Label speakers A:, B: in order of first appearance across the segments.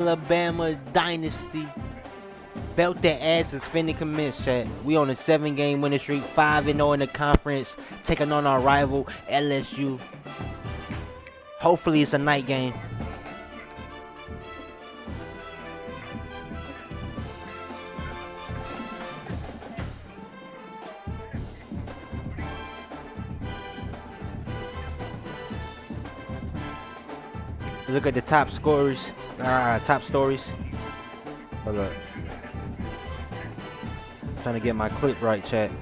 A: Alabama Dynasty. Belt their asses finna commence, chat. We on a 7-game winning streak, 5-0 in the conference, taking on our rival LSU. Hopefully it's a night game. Look at the top scorers, top stories. Hold up. Trying to get my clip right, chat.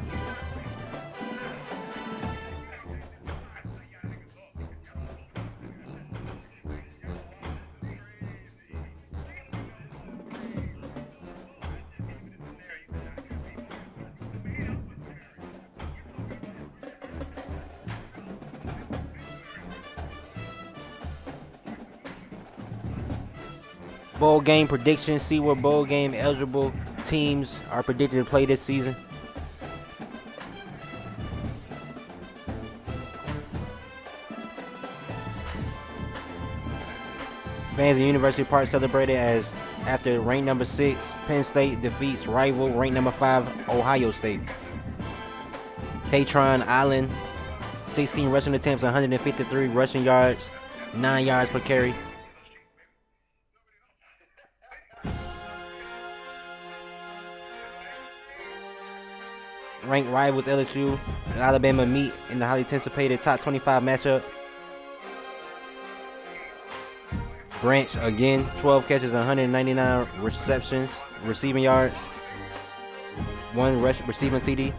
A: Bowl game predictions. See where bowl game eligible teams are predicted to play this season. Fans at University Park celebrated as after ranked number 6 Penn State defeats rival ranked number 5 Ohio State. Patron Island, 16 rushing attempts, 153 rushing yards, 9 yards per carry. Ranked rivals LSU and Alabama meet in the highly anticipated top 25 matchup. Branch again, 12 catches, 199 receptions, receiving yards, 1 receiving TD.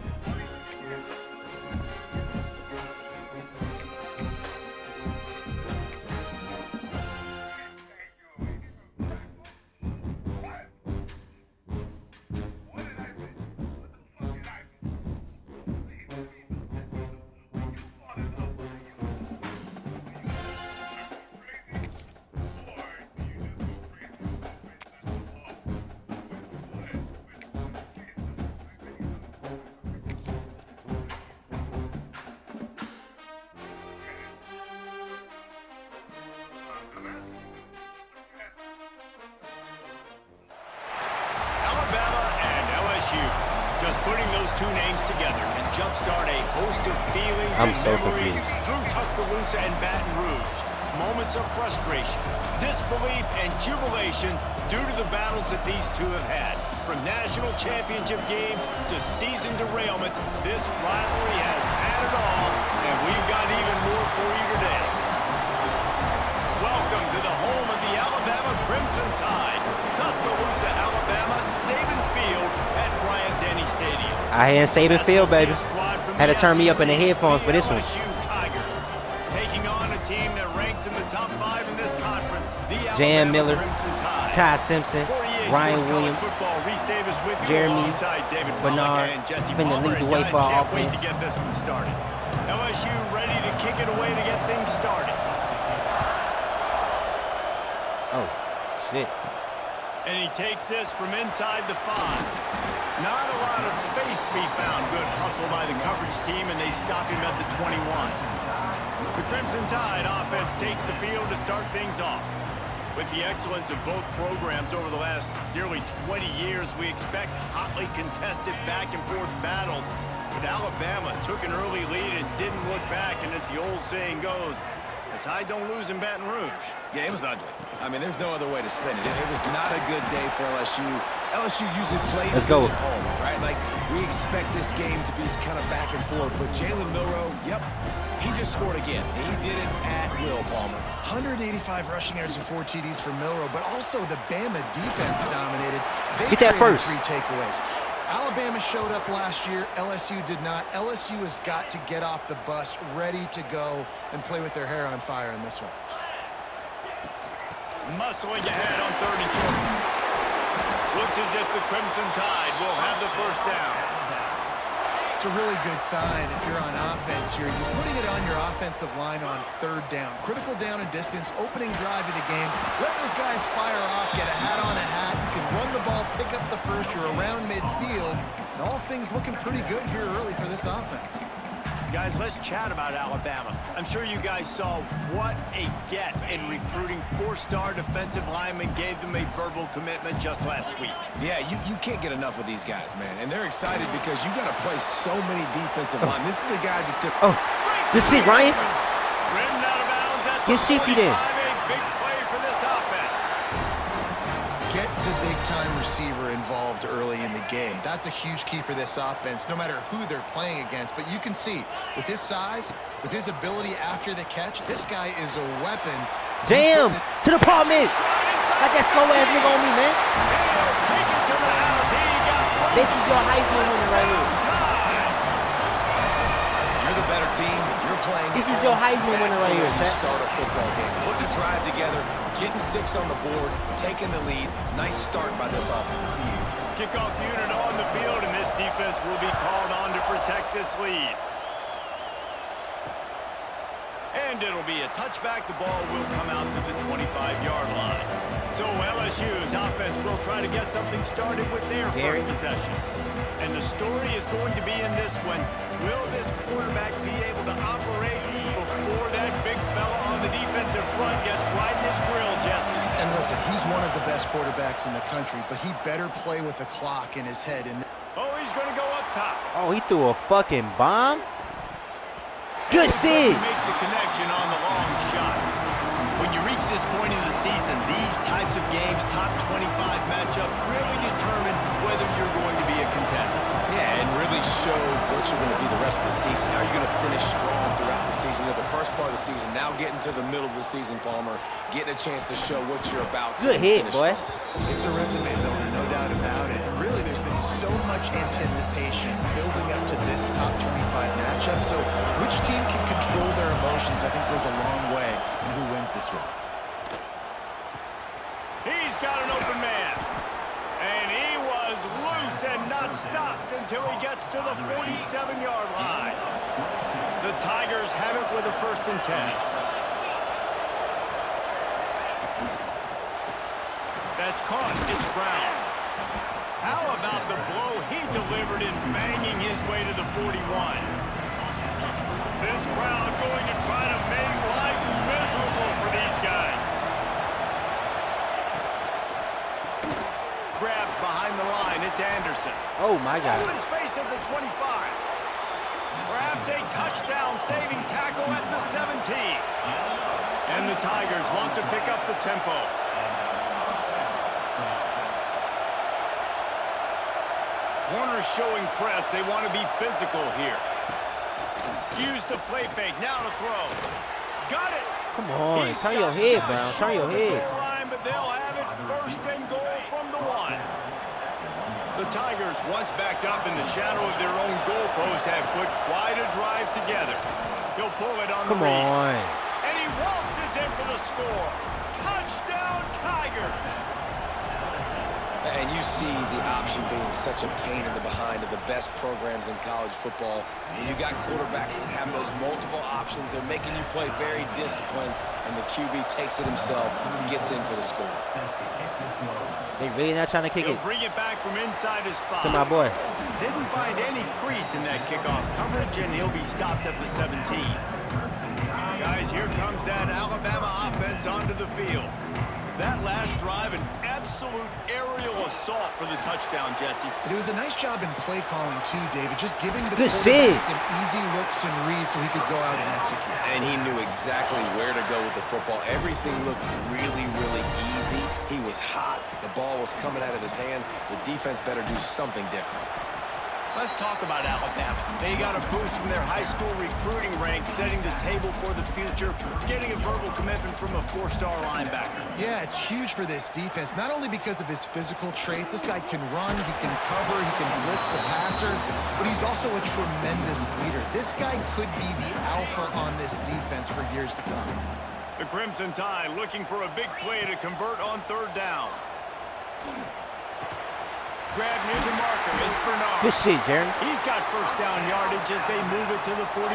B: Just putting those two names together can jumpstart a host of feelings
A: and
B: memories
A: confused.
B: through Tuscaloosa and Baton Rouge. Moments of frustration, disbelief, and jubilation due to the battles that these two have had. From national championship games to season derailment, this rivalry has had it all, and we've got even more for you today. Welcome to the home of the Alabama Crimson Tide, Tuscaloosa, Alabama, Saban Field at Bryant-Denny Stadium.
A: I had Saban Field, baby. Had to turn me up in the headphones for this one.
B: Tigers, taking on a team that ranks in the top 5 in this conference.
A: Jan Miller, Ty Simpson, Ryan Williams, Jeremy Bernard, finna lead the way for our offense.
B: To get this one started. LSU ready to kick it away to get things started.
A: Oh, shit.
B: And he takes this from inside the 5. Not a lot of space to be found. Good hustle by the coverage team, and they stop him at the 21. The Crimson Tide offense takes the field to start things off. With the excellence of both programs over the last nearly 20 years, we expect hotly contested back-and-forth battles. But Alabama took an early lead and didn't look back, and as the old saying goes, the Tide don't lose in Baton Rouge.
C: Yeah, it was ugly. I mean, there's no other way to spin it. It was not a good day for LSU. LSU usually plays good at home, right? Like, we expect this game to be kind of back and forth. But Jalen Milroe, yep, he just scored again. He did it at will, Palmer.
D: 185 rushing yards and 4 TDs for Milroe, but also the Bama defense dominated. They
A: Get that first.
D: 3 takeaways. Alabama showed up last year. LSU did not. LSU has got to get off the bus, ready to go and play with their hair on fire in this one.
B: Muscling ahead on 3rd and short. Looks as if the Crimson Tide will have the first down.
D: It's a really good sign if you're on offense here. You're putting it on your offensive line on 3rd down. Critical down and distance, opening drive of the game. Let those guys fire off, get a hat on a hat. You can run the ball, pick up the first. You're around midfield. And all things looking pretty good here early for this offense.
B: Guys, let's chat about Alabama. I'm sure you guys saw what a get in recruiting. 4-star defensive linemen gave them a verbal commitment just last week.
C: Yeah, you can't get enough of these guys, man. And they're excited because you got to play so many defensive line. This is the guy that's going to...
A: Oh, good see, Ryan.
B: Rimmed out of bounds at
A: Get shifty then.
B: A big play for this offense.
D: Get the big-time receiver involved early in the game. That's a huge key for this offense, no matter who they're playing against. But you can see, with his size, with his ability after the catch, this guy is a weapon.
A: Jam to the palm miss. Got that slow-ass nigga on me, man.
B: Take it to the house. He got
A: This is your Heisman winner right here.
C: You're the better team. You're playing.
A: This is your Heisman winner right here,
C: You
A: Pat.
C: start a football game. Putting a drive together, getting 6 on the board, taking the lead. Nice start by this offense.
B: Kickoff unit on the field, and this defense will be called on to protect this lead. And it'll be a touchback. The ball will come out to the 25-yard line. So LSU's offense will try to get something started with their first possession. And the story is going to be in this one. Will this quarterback be able to operate before that big fella on the defensive front gets right in his grill, Jesse?
D: And listen, he's one of the best quarterbacks in the country, but he better play with the clock in his head. And
B: oh, he's going to go up top.
A: Oh, he threw a fucking bomb? Good see.
B: Make the connection on the long shot. When you reach this point in the season, these types of games, top 25 matchups, really determine whether you're going to be a contender.
C: Yeah, and really show what you're going to be the rest of the season. How are you going to finish strong throughout the season? You know, the first part of the season, now getting to the middle of the season, Palmer, getting a chance to show what you're about.
A: Good hit, boy.
D: it's a resume builder, no doubt about it. Really, there's been so much anticipation building up to this top 25 matchup. So which team can control their emotions, I think, goes a long way in who wins this one.
B: He's got an open man. And he was loose and not stopped until he gets to the 47-yard line. The Tigers have it with a 1st and 10. That's caught. It's Brown. How about the blow he delivered in banging his way to the 41? This crowd going to try to make life miserable for these guys. Grabbed behind the line. It's Anderson.
A: Oh, my God.
B: Open space at the 25. Perhaps a touchdown-saving tackle at the 17. And the Tigers want to pick up the tempo. Corners showing press. They want to be physical here. Use the play fake. Now to throw. Got it.
A: Come on. Turn your head, Brown. Turn your head.
B: Line, but they'll have it 1st and goal from the 1. The Tigers, once backed up in the shadow of their own goalpost, have put quite a drive together. He'll pull it on the read.
A: Come on.
B: And he waltzes in for the score. Touchdown, Tigers.
C: And you see the option being such a pain in the behind of the best programs in college football. When you got quarterbacks that have those multiple options, they're making you play very disciplined, and the QB takes it himself, gets in for the score.
A: They really not trying to kick
B: He'll
A: it.
B: bring it back from inside his 5.
A: To my boy.
B: Didn't find any crease in that kickoff coverage, and he'll be stopped at the 17. Guys, here comes that Alabama offense onto the field. That last drive, an absolute aerial assault for the touchdown, Jesse.
D: But it was a nice job in play calling, too, David. Just giving the
A: Good
D: quarterback
A: save.
D: some easy looks and reads so he could go out and execute.
C: And he knew exactly where to go with the football. Everything looked really, really easy. He was hot. The ball was coming out of his hands. The defense better do something different.
B: Let's talk about Alabama. They got a boost from their high school recruiting ranks, setting the table for the future, getting a verbal commitment from a 4-star linebacker.
D: Yeah, it's huge for this defense, not only because of his physical traits. This guy can run, he can cover, he can blitz the passer, but he's also a tremendous leader. This guy could be the alpha on this defense for years to come.
B: The Crimson Tide looking for a big play to convert on 3rd down. Grab near the marker is Bernard.
A: Good shit, Jaron.
B: He's got 1st down yardage as they move it to the 44.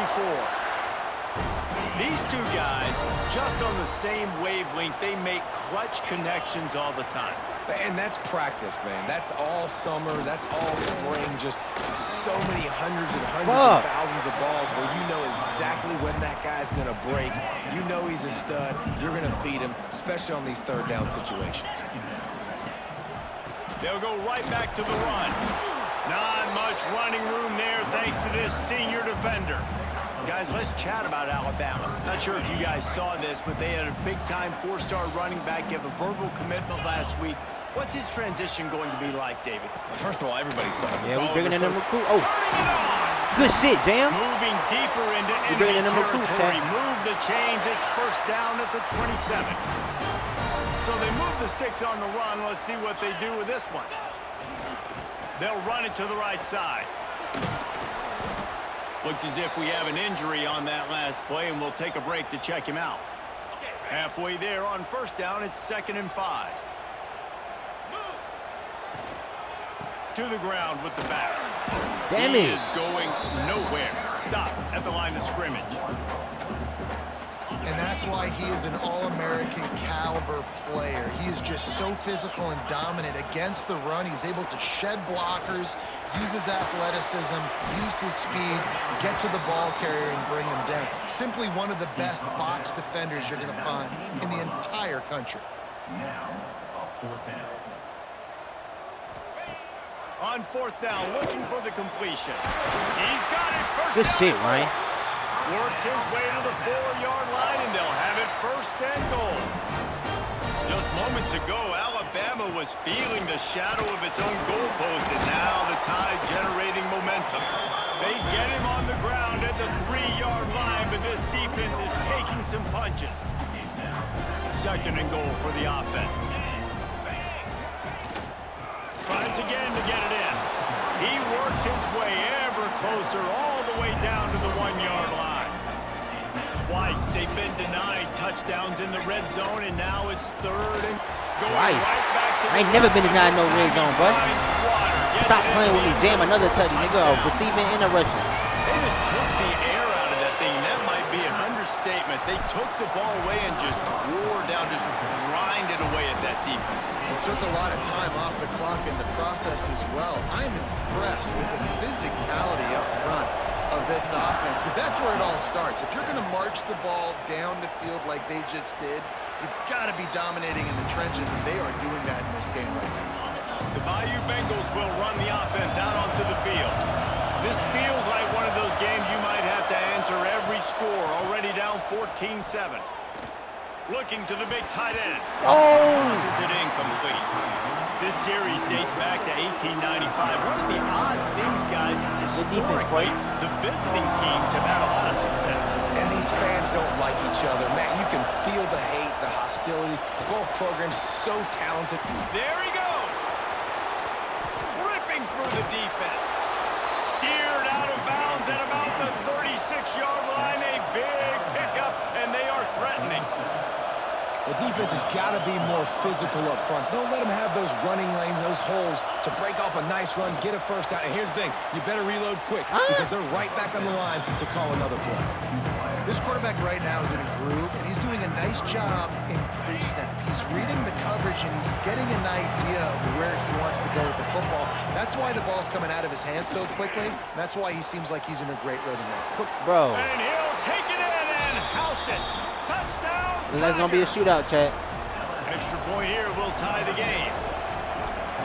B: These two guys, just on the same wavelength, they make clutch connections all the time.
C: And that's practice, man. That's all summer. That's all spring. Just so many hundreds and thousands of balls where you know exactly when that guy's going to break. You know he's a stud. You're going to feed him, especially on these third down situations.
B: They'll go right back to the run. Not much running room there thanks to this senior defender. Guys, let's chat about Alabama. Not sure if you guys saw this, but they had a big-time four-star running back give a verbal commitment last week. What's his transition going to be like, David?
C: Well, first of all, everybody saw it.
A: Yeah, we're bringing in number two. Oh, good shit, Jam.
B: Moving deeper into enemy territory. Move the chains. It's first down at the 27. So they move the sticks on the run. Let's see what they do with this one. They'll run it to the right side. Looks as if we have an injury on that last play, and we'll take a break to check him out. Halfway there on first down, it's 2nd and 5. To the ground with the back.
A: Damn
B: He
A: it.
B: is going nowhere. Stop at the line of scrimmage.
D: And that's why he is an All-American caliber player. He is just so physical and dominant against the run. He's able to shed blockers, use his athleticism, use his speed, get to the ball carrier and bring him down. Simply one of the best box defenders you're going to find in the entire country.
B: On fourth down, looking for the completion. He's got it. First
A: Good
B: down.
A: shit, Ryan.
B: Works his way to the 4-yard line, and they'll have it 1st and goal. Just moments ago, Alabama was feeling the shadow of its own goalpost, and now the Tide generating momentum. They get him on the ground at the 3-yard line, but this defense is taking some punches. 2nd and goal for the offense. Tries again to get it in. He works his way ever closer, all the way down to the 1-yard line. Twice they've been denied touchdowns in the red zone, and now it's 3rd and going
A: Twice.
B: right back to
A: I ain't never been denied no red zone, bro.
B: Gets
A: Stop
B: it
A: playing
B: in
A: with me.
B: the
A: Jam
B: end
A: another
B: zone.
A: touch, nigga. Receiving and a rushing.
B: They just took the air out of that thing. That might be an understatement. They took the ball away and just wore down, just grinded away at that defense.
D: It took a lot of time off the clock in the process as well. I'm impressed with the physicality up front of this offense, because that's where it all starts. If you're going to march the ball down the field like they just did, you've got to be dominating in the trenches, and they are doing that in this game right now.
B: The Bayou Bengals will run the offense out onto the field. This feels like one of those games you might have to answer every score. Already down 14-7. Looking to the big tight end. Tosses it incomplete. This series dates back to 1895. One of the odd things, guys, is historically the visiting teams have had a lot of success.
C: And these fans don't like each other. Man, you can feel the hate, the hostility. Both programs so talented.
B: There he goes. Ripping through the defense. Steered out of bounds at about the 36-yard line. A big pickup, and they are threatening.
C: The defense has got to be more physical up front. Don't let them have those running lanes, those holes to break off a nice run, get a first down. And here's the thing, you better reload quick because they're right back on the line to call another play.
D: This quarterback right now is in a groove, and he's doing a nice job in pre-snap. He's reading the coverage, and he's getting an idea of where he wants to go with the football. That's why the ball's coming out of his hands so quickly. That's why he seems like he's in a great rhythm now.
A: Bro.
B: And he'll take it in and house it. Touchdown.
A: That's going to be a shootout, chat.
B: Extra point here will tie the game.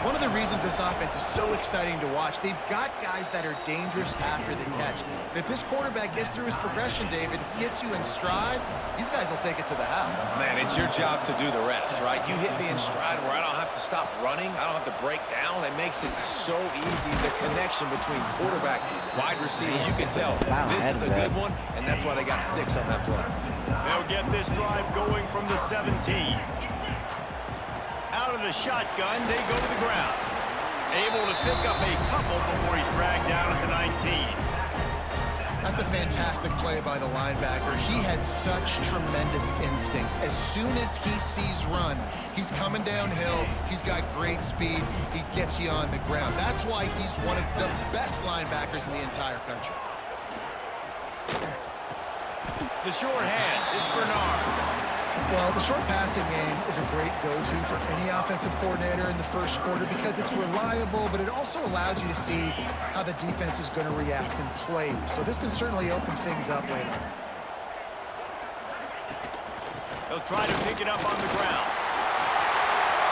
D: One of the reasons this offense is so exciting to watch, they've got guys that are dangerous after the catch. And if this quarterback gets through his progression, David, hits you in stride, these guys will take it to the house.
C: Man, it's your job to do the rest, right? You hit me in stride where I don't have to stop running. I don't have to break down. It makes it so easy, the connection between quarterback, wide receiver. You can tell this is a good one, and that's why they got 6 on that play.
B: They'll get this drive going from the 17. Out of the shotgun, they go to the ground. Able to pick up a couple before he's dragged down at the 19.
D: That's a fantastic play by the linebacker. He has such tremendous instincts. As soon as he sees run, he's coming downhill. He's got great speed. He gets you on the ground. That's why he's one of the best linebackers in the entire country.
B: The short hands, it's Bernard.
D: Well, the short passing game is a great go-to for any offensive coordinator in the first quarter because it's reliable, but it also allows you to see how the defense is going to react and play. So this can certainly open things up later.
B: He'll try to pick it up on the ground.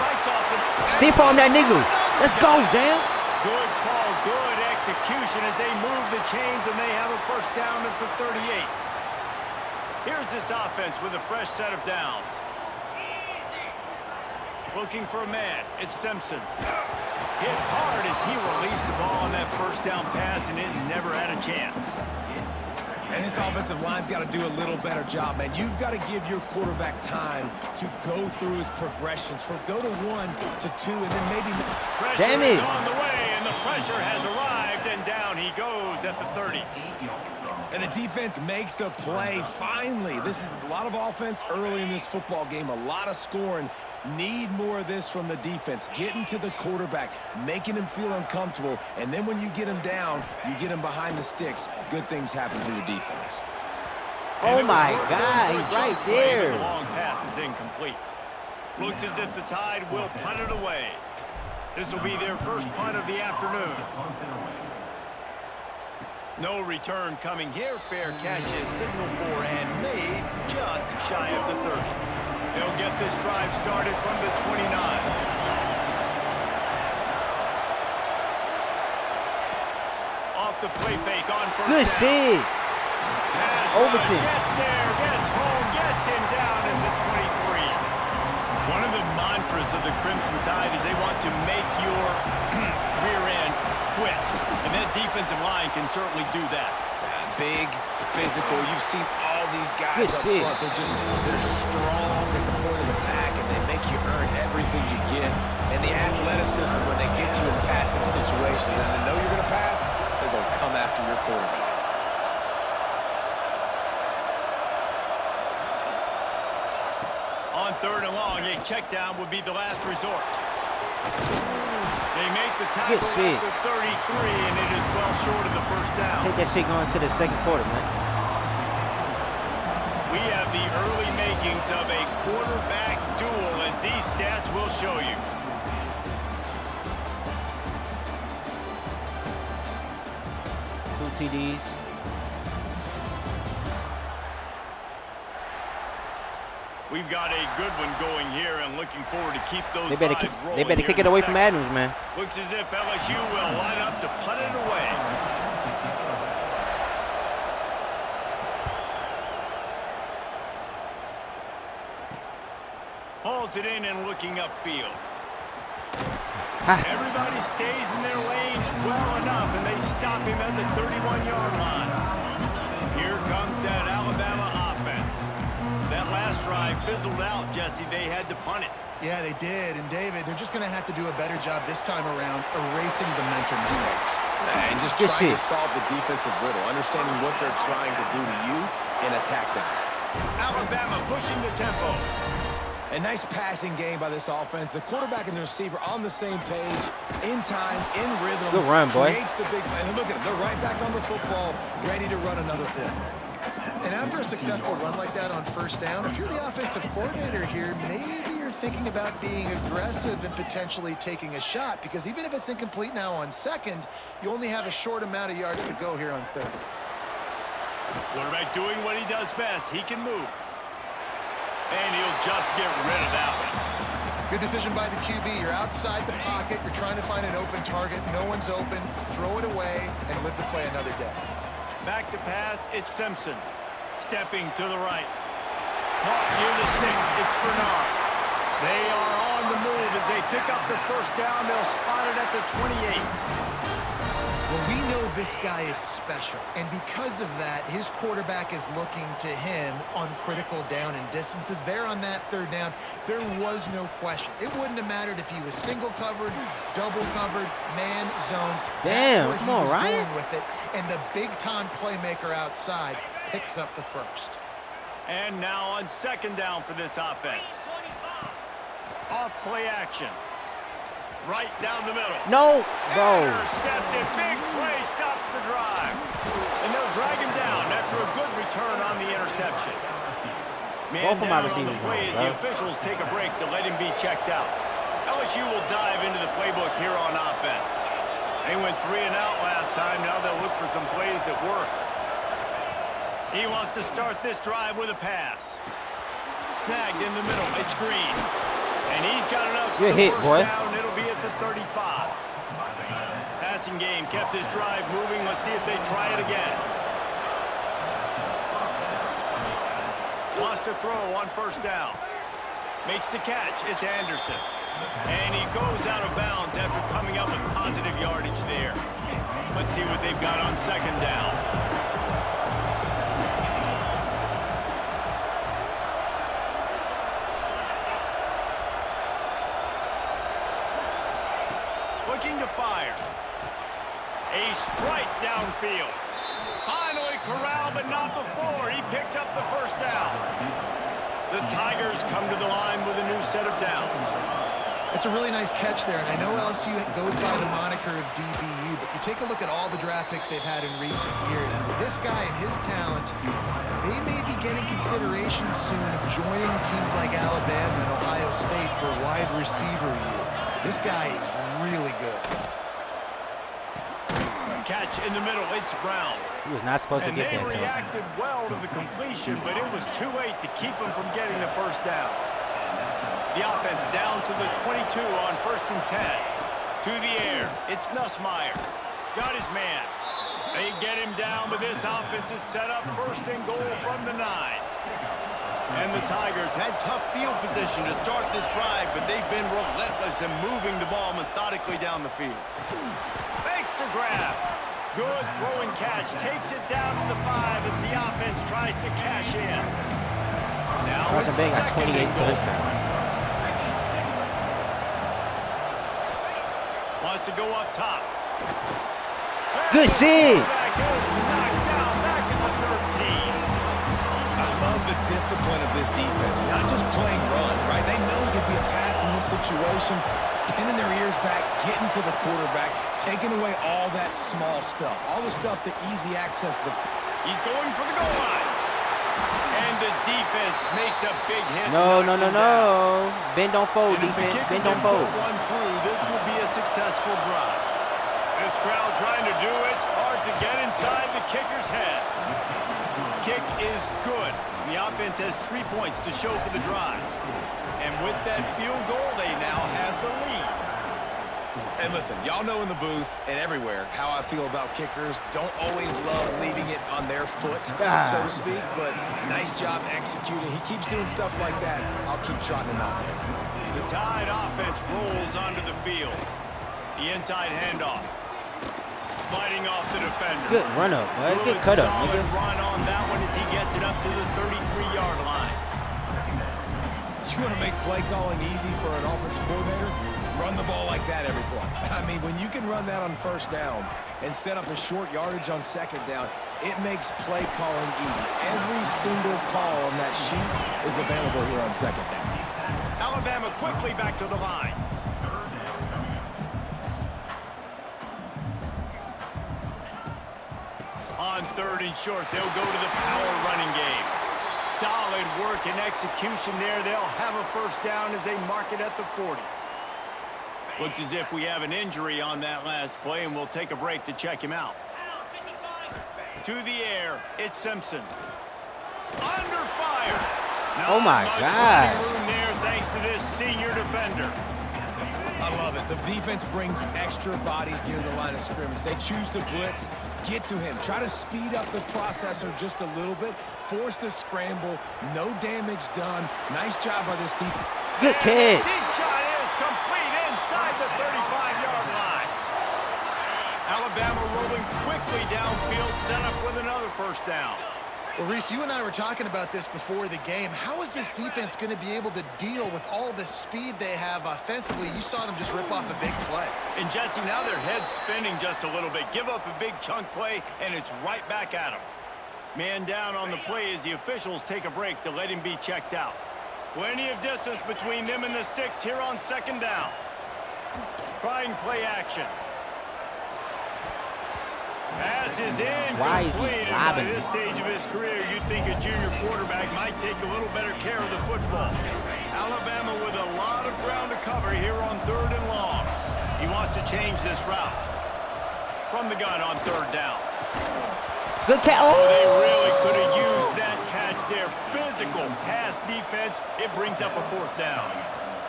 B: Fights off him.
A: Stiff arm that nigga. Let's go, damn.
B: Good call, good execution as they move the chains and they have a first down at the 38. Here's this offense with a fresh set of downs. Looking for a man. It's Simpson. Hit hard as he released the ball on that first down pass, and it never had a chance.
C: And this offensive line's got to do a little better job, man. You've got to give your quarterback time to go through his progressions from go to 1 to 2, and then maybe...
B: Pressure is on the way, and the pressure has arrived, and down he goes at the 30.
C: And the defense makes a play, finally. This is a lot of offense early in this football game, a lot of scoring. Need more of this from the defense. Getting to the quarterback, making him feel uncomfortable, and then when you get him down, you get him behind the sticks. Good things happen for your defense.
A: Oh my God, he's right there.
B: The long pass is incomplete. Looks as if the Tide will punt it away. This will be their first punt of the afternoon. No return coming here. Fair catch is signaled for and made just shy of the 30. They'll get this drive started from the 29. Off the play fake on first
A: Good
B: down.
A: shit. Overton.
B: Gets there, gets home, gets him down at the 23. One of the mantras of the Crimson Tide is they want to make your rear end quit. And that defensive line can certainly do that.
C: Big, physical. You've seen all these guys up front. They're strong at the point of attack, and they make you earn everything you get. And the athleticism when they get you in passing situations, and they know you're going to pass, they're going to come after your quarterback.
B: On third and long, a check down would be the last resort. They make the tackle at the 33, and it is well short of the first down.
A: Take that shit going to the second quarter, man.
B: We have the early makings of a quarterback duel, as these stats will show you.
A: Two TDs.
B: We've got a good one going here and looking forward to keep those rolling.
A: They better kick it away from Adams, man.
B: Looks as if LSU will line up to punt it away. Hauls it in and looking upfield. Everybody stays in their lanes well enough, and they stop him at the 31-yard line. Here comes that Alabama offense. That last drive fizzled out, Jesse. They had to punt it.
D: Yeah, they did. And, David, they're just going to have to do a better job this time around erasing the mental mistakes.
C: And just trying to solve the defensive riddle, understanding what they're trying to do to you and attack them.
B: Alabama pushing the tempo.
C: A nice passing game by this offense. The quarterback and the receiver on the same page, in time, in rhythm.
A: Good run, boy.
C: Creates the big play. And look at them. They're right back on the football, ready to run another play.
D: And after a successful run like that on first down, if you're the offensive coordinator here, maybe you're thinking about being aggressive and potentially taking a shot, because even if it's incomplete now on second, you only have a short amount of yards to go here on third.
B: Quarterback doing what he does best. He can move. And he'll just get rid of that one.
D: Good decision by the QB. You're outside the pocket. You're trying to find an open target. No one's open. Throw it away and live to play another day.
B: Back to pass. It's Simpson. Stepping to the right. Caught near the sticks. It's Bernard. They are on the move as they pick up the first down. They'll spot it at the 28.
D: Well, we know this guy is special, and because of that, his quarterback is looking to him on critical down and distances. There on that third down, there was no question. It wouldn't have mattered if he was single covered, double covered, man, zone.
A: Damn,
D: that's
A: come
D: where
A: on,
D: he was
A: Ryan.
D: going with it, and the big-time playmaker outside picks up the first.
B: And now on second down for this offense. Off play action. Right down the middle.
A: No, bro.
B: Intercepted. Big play stops the drive. And they'll drag him down after a good return. return on the interception. Man
A: Both of my
B: down on the
A: receivers
B: play
A: wrong,
B: as the
A: bro.
B: officials take a break to let him be checked out. LSU will dive into the playbook here on offense. They went 3 and out last time. Now they'll look for some plays that work. He wants to start this drive with a pass. Snagged in the middle. It's Green. And he's got enough for
A: Good
B: the
A: hit,
B: first
A: boy.
B: down. It'll be at the 35. Passing game kept his drive moving. Let's see if they try it again. Lost a throw on first down. Makes the catch. It's Anderson. And he goes out of bounds after coming up with positive yardage there. Let's see what they've got on second down. Looking to fire. A strike downfield. Finally corralled, but not before. He picks up the first down. The Tigers come to the line with a new set of downs.
D: It's a really nice catch there, and I know LSU goes by the moniker of DBU, but you take a look at all the draft picks they've had in recent years, and with this guy and his talent, they may be getting consideration soon joining teams like Alabama and Ohio State for wide receiver year. This guy is really good.
B: Catch in the middle. It's Brown.
A: He was not supposed to
B: And
A: get
B: they
A: that.
B: reacted well to the completion, but it was too late to keep him from getting the first down. The offense down to the 22 on 1st and 10. To the air. It's Nussmeier. Got his man. They get him down, but this offense is set up 1st and goal from the 9. And the Tigers had tough field position to start this drive, but they've been relentless in moving the ball methodically down the field. Makes the grab. Good throw and catch. Takes it down to the 5 as the offense tries to cash in. Now
A: Carson
B: it's
A: Bang got
B: 2nd
A: 28
B: and goal.
A: touchdowns.
B: Wants to go up top.
A: Good see.
B: Back is knocked down back at the 13.
C: I love the discipline of this defense, not just playing run, right? They know it could be a pass in this situation, pinning their ears back, getting to the quarterback, taking away all that small stuff, all the stuff, the easy access.
B: He's going for the goal line. And the defense makes a big hit.
A: No, no,
B: knocks
A: no,
B: him down.
A: no. Bend don't fold,
B: And if the
A: defense.
B: kicker
A: Bend don't
B: can put
A: fold.
B: one through, this will be a successful drive. This crowd trying to do its part to get inside the kicker's head. Kick is good. The offense has 3 points to show for the drive. And with that field goal, they now have the lead.
C: And listen, y'all know in the booth and everywhere how I feel about kickers. Don't always love leaving it on their foot, so to speak, but nice job executing. He keeps doing stuff like that. I'll keep trotting him out there.
B: The Tide offense rolls onto the field. The inside handoff. Fighting off the defender.
A: Good run up, boy.
B: Good
A: Good cut up,
B: solid
A: nigga.
B: run on that one as he gets it up to the 33-yard line.
C: You want to make play calling easy for an offensive coordinator? Run the ball like that every play. I mean, when you can run that on first down and set up a short yardage on second down, it makes play calling easy. Every single call on that sheet is available here on second down.
B: Alabama quickly back to the line. On 3rd and short, they'll go to the power running game. Solid work and execution there. They'll have a first down as they mark it at the 40. Looks as if we have an injury on that last play, and we'll take a break to check him out. To the air, it's Simpson. Under fire.
A: Oh my
B: Not much
A: God.
B: running room there thanks to this senior defender.
C: I love it. The defense brings extra bodies near the line of scrimmage. They choose to blitz, get to him, try to speed up the processor just a little bit, force the scramble, no damage done. Nice job by this defense.
A: Good catch.
B: Deep shot is complete inside the 35-yard line. Alabama rolling quickly downfield, set up with another first down.
D: Well, Reese, you and I were talking about this before the game. How is this defense going to be able to deal with all the speed they have offensively? You saw them just rip off a big play.
B: And Jesse, now their head's spinning just a little bit. Give up a big chunk play, and it's right back at them. Man down on the play as the officials take a break to let him be checked out. Plenty of distance between them and the sticks here on second down. Trying play action. Pass is in.
A: Why is he
B: By
A: robbing
B: this
A: me?
B: stage of his career, you'd think a junior quarterback might take a little better care of the football. Alabama with a lot of ground to cover here on 3rd and long. He wants to change this route. From the gun on 3rd down.
A: Good catch.
B: Oh, they
A: Oh!
B: really could have used that catch there. Physical pass defense. It brings up a 4th down.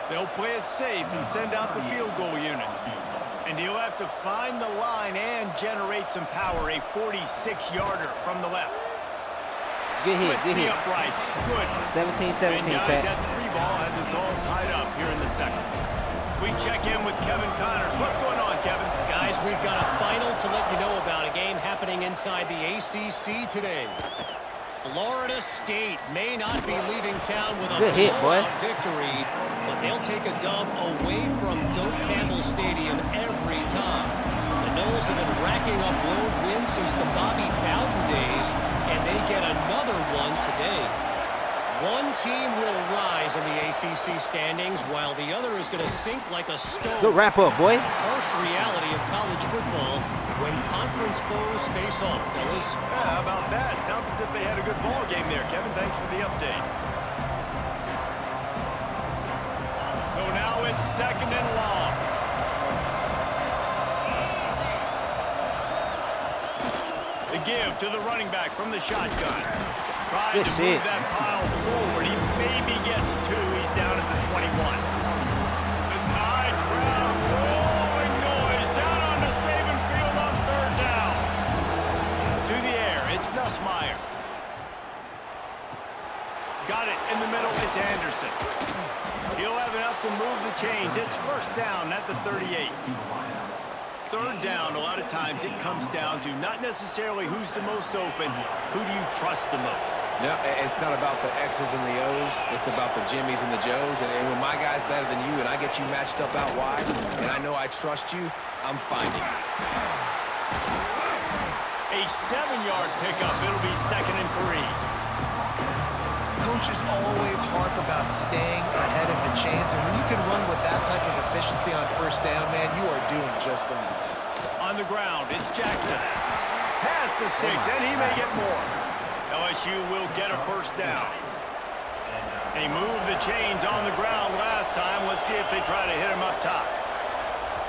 B: They'll play it safe and send out the field goal unit. And he'll have to find the line and generate some power. A 46-yarder from the left.
A: Good hit,
B: Splits
A: good
B: the
A: hit.
B: uprights. Good.
A: 17-17,
B: And guys,
A: chat.
B: that 3-ball has us all tied up here in the second. We check in with Kevin Connors. What's going on, Kevin?
E: Guys, we've got a final to let you know about, a game happening inside the ACC today. Florida State may not be leaving town with a
A: Good hit, boy.
E: blowout victory, but they'll take a dub away from Doak Campbell Stadium every time. The Noles have been racking up road wins since the Bobby Bowden days, and they get another one today. One team will rise in the ACC standings, while the other is going to sink like a stone.
A: Good wrap up, boy.
E: Harsh reality of college football when conference foes face off, fellas.
B: Yeah, how about that? Sounds as if they had a good ball game there, Kevin. Thanks for the update. So now it's 2nd and long. The give to the running back from the shotgun. Trying to move that pile forward. He maybe gets 2. He's down at the 21. The Tide crowd rolling noise down on the Saban field on 3rd down. To the air, it's Nussmeier. Got it in the middle, it's Anderson. He'll have enough to move the chains. It's 1st down at the 38. 3rd down, a lot of times it comes down to not necessarily who's the most open, who do you trust the most?
C: No, it's not about the X's and the O's. It's about the Jimmies and the Joes. And when my guy's better than you and I get you matched up out wide, and I know I trust you, I'm finding you.
B: A 7-yard pickup. It'll be 2nd and 3.
D: Coaches always harp about staying ahead of the chains, and when you can run with that type of efficiency on 1st down, man, you are doing just that.
B: On the ground, it's Jackson. Pass the sticks, and he may get more. LSU will get a 1st down. They moved the chains on the ground last time. Let's see if they try to hit him up top.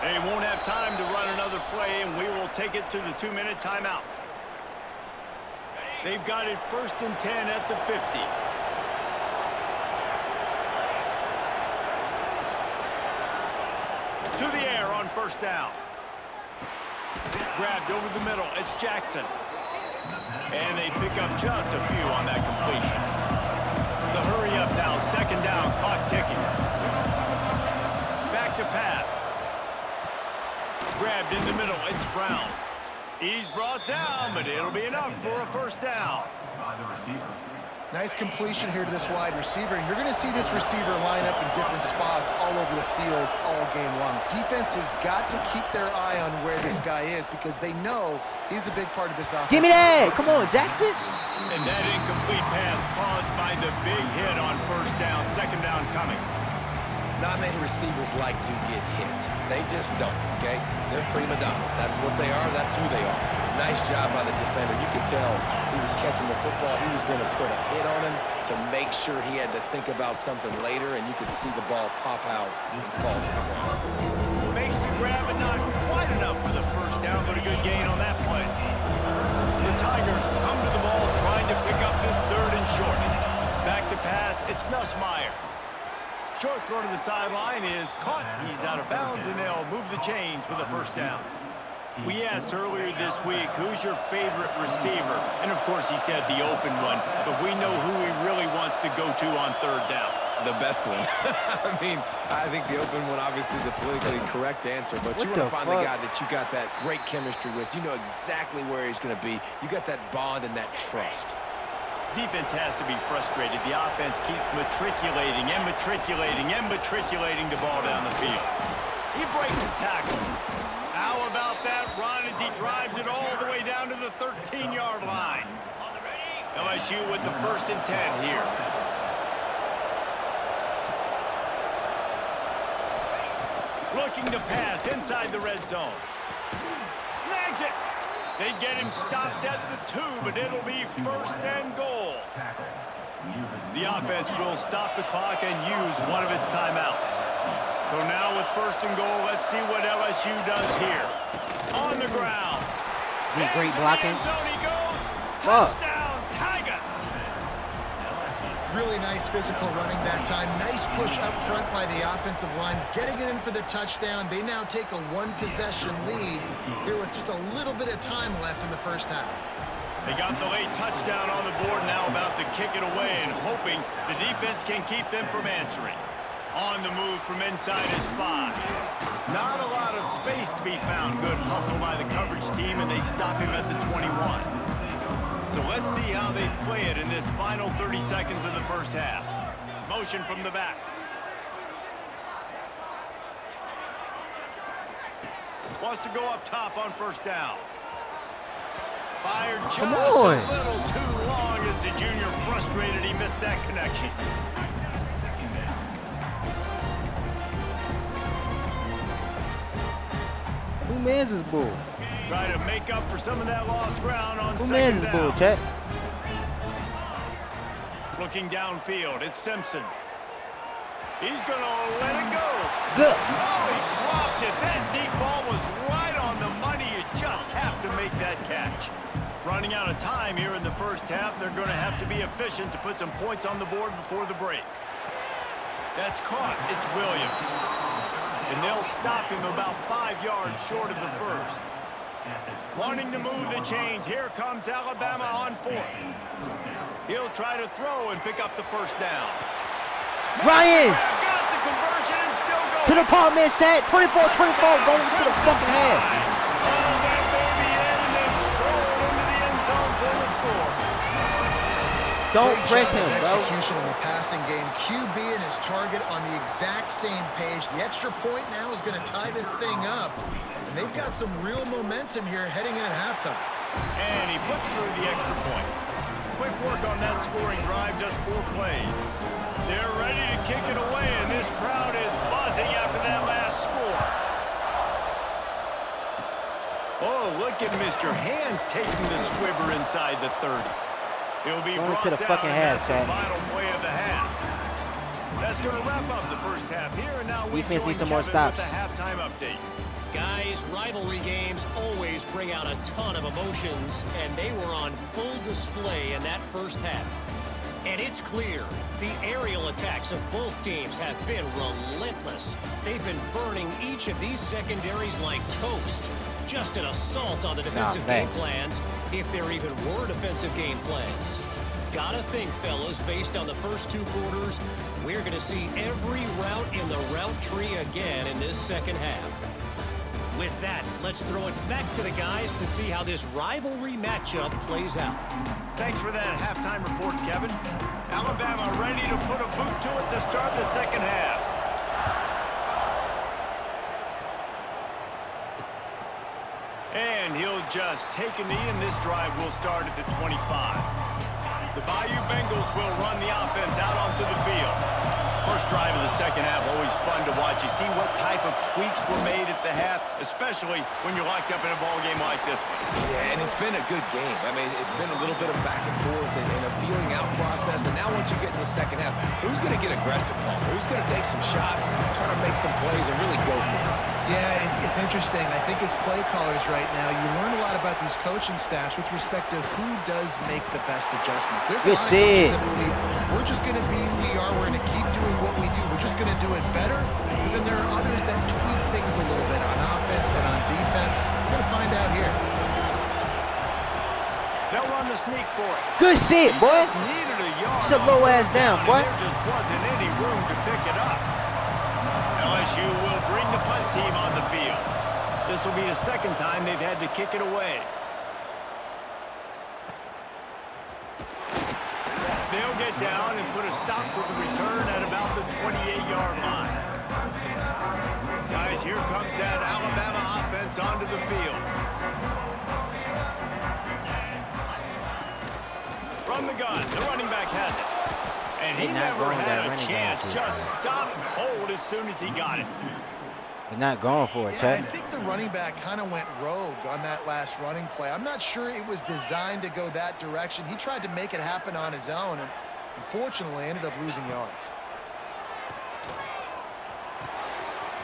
B: They won't have time to run another play, and we will take it to the 2-minute timeout. They've got it 1st and 10 at the 50. To the air on 1st down. Grabbed over the middle. It's Jackson. And they pick up just a few on that completion. The hurry up now. 2nd down. Clock ticking. Back to pass. Grabbed in the middle. It's Brown. He's brought down, but it'll be enough for a 1st down.
D: Nice completion here to this wide receiver, and you're going to see this receiver line up in different spots all over the field all game long. Defense has got to keep their eye on where this guy is because they know he's a big part of this offense.
A: Give me that. Come on, Jackson.
B: And that incomplete pass caused by the big hit on 1st down. 2nd down coming.
C: Not many receivers like to get hit. They just don't, okay? They're prima donnas. That's what they are. That's who they are. Nice job by the defender. You could tell he was catching the football. He was going to put a hit on him to make sure he had to think about something later, and you could see the ball pop out and fall to the ground.
B: Makes the grab, but not quite enough for the 1st down, but a good gain on that play. The Tigers come to the ball trying to pick up this 3rd and short. Back to pass. It's Nussmeier. Short throw to the sideline is caught. He's out of bounds, and they'll move the chains with a 1st down. We asked earlier this week, who's your favorite receiver? And, of course, he said the open one, but we know who he really wants to go to on 3rd down.
C: The best one. I mean, I think the open one, obviously the politically correct answer, but you want to find the guy that you got that great chemistry with. You know exactly where he's going to be. You got that bond and that trust.
B: Defense has to be frustrated. The offense keeps matriculating and matriculating and matriculating the ball down the field. He breaks a tackle. How about that run as he drives it all the way down to the 13-yard line? LSU with the 1st and 10 here. Looking to pass inside the red zone. Snags it. They get him stopped at the 2, but it'll be 1st and goal. The offense will stop the clock and use one of its timeouts. So now with 1st and goal, let's see what LSU does here. On the ground.
A: Great blocking.
B: Zone he goes. Touchdown, Tigers.
D: Really nice physical running that time. Nice push up front by the offensive line. Getting it in for the touchdown. They now take a 1-possession lead here with just a little bit of time left in the first half.
B: They got the late touchdown on the board, now about to kick it away and hoping the defense can keep them from answering. On the move from inside his 5. Not a lot of space to be found. Good hustle by the coverage team, and they stop him at the 21. So let's see how they play it in this final 30 seconds of the first half. Motion from the back. Wants to go up top on 1st down. Fired just a little too long as the junior frustrated he missed that connection.
A: Who mans this bull?
B: Try to make up for some of that lost ground on
A: Who
B: 2nd
A: mans this bull,
B: down.
A: chat?
B: Looking downfield, it's Simpson. He's going to let it go.
A: Good.
B: Oh, he dropped it. That deep ball was right on the money. You just have to make that catch. Running out of time here in the first half. They're going to have to be efficient to put some points on the board before the break. That's caught. It's Williams. And they'll stop him about 5 yards short of the first. Wanting to move the chains. Here comes Alabama on 4th. He'll try to throw and pick up the 1st down.
A: Ryan!
B: Got the conversion and still goes.
A: To the palm, man, chat. 24-24, going to the fucking half.
B: Hold that baby in and then stroll into the end zone for the score.
A: Don't
D: Great
A: press
D: job
A: him,
D: of
A: bro.
D: execution in the passing game. QB and his target on the exact same page. The extra point now is going to tie this thing up. And they've got some real momentum here heading in at halftime.
B: And he puts through the extra point. Quick work on that scoring drive, just 4 plays. They're ready to kick it away, and this crowd is buzzing after that last score. Oh, look at Mr. Hands taking the squibber inside the 30. He'll be
A: Going
B: brought
A: to the
B: down,
A: fucking
B: and
A: half,
B: that's the
A: Chad.
B: final play of the half. That's going to wrap up the first half here, and now we
A: Defense
B: join
A: needs some more
B: Kevin with
A: stops.
B: the halftime update.
E: Guys, rivalry games always bring out a ton of emotions, and they were on full display in that first half. And it's clear, the aerial attacks of both teams have been relentless. They've been burning each of these secondaries like toast. Just an assault on the defensive game plans, if there even were defensive game plans. Gotta think, fellas, based on the first 2 quarters, we're going to see every route in the route tree again in this second half. With that, let's throw it back to the guys to see how this rivalry matchup plays out.
B: Thanks for that halftime report, Kevin. Alabama ready to put a boot to it to start the second half. And he'll just take a knee, and this drive will start at the 25. The Bayou Bengals will run the offense out onto the field. First drive of the second half, always fun to watch. You see what type of tweaks were made at the half, especially when you're locked up in a ball game like this one.
C: Yeah, and it's been a good game. I mean, it's been a little bit of back and forth and a feeling out process. And now once you get in the second half, who's going to get aggressive, Paul? Who's going to take some shots, try to make some plays, and really go for it?
D: Yeah, it's interesting. I think as play callers right now, you learn a lot about these coaching staffs with respect to who does make the best adjustments. There's a lot of coaches that believe we're just going to be who we are. We're going to keep doing what we do. We're just going to do it better. But then there are others that tweak things a little bit on offense and on defense. We're going to find out here.
B: They'll run the sneak for it.
A: Good shit, boy.
B: Just needed a yard.
A: Shut low ass down, boy.
B: There just wasn't any room to pick it up. LSU will bring the punt team on the field. This will be the second time they've had to kick it away. They'll get down and put a stop to the return at about the 28-yard line. Guys, here comes that Alabama offense onto the field. Run the gun. The running back has it. And he never had a chance. Just stopped cold as soon as he got it.
A: They're not going for it,
D: Yeah,
A: Chet.
D: I think the running back kind of went rogue on that last running play. I'm not sure it was designed to go that direction. He tried to make it happen on his own, and unfortunately ended up losing yards.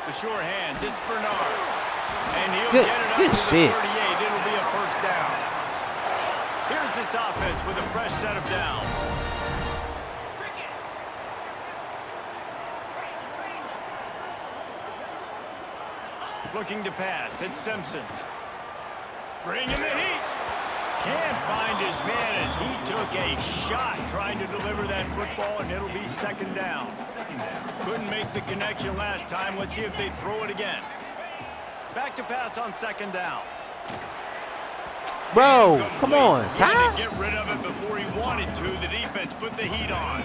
B: The sure hands, it's Bernard. And he'll
A: Good-
B: get it up
A: good
B: to
A: shit.
B: the 38. It'll be a first down. Here's this offense with a fresh set of downs. Looking to pass, it's Simpson. Bringing the heat. Can't find his man as he took a shot trying to deliver that football, and it'll be second down. Couldn't make the connection last time. Let's see if they throw it again. Back to pass on second down.
A: Bro, come on,
B: He had
A: Ty.
B: to get rid of it before he wanted to. The defense put the heat on.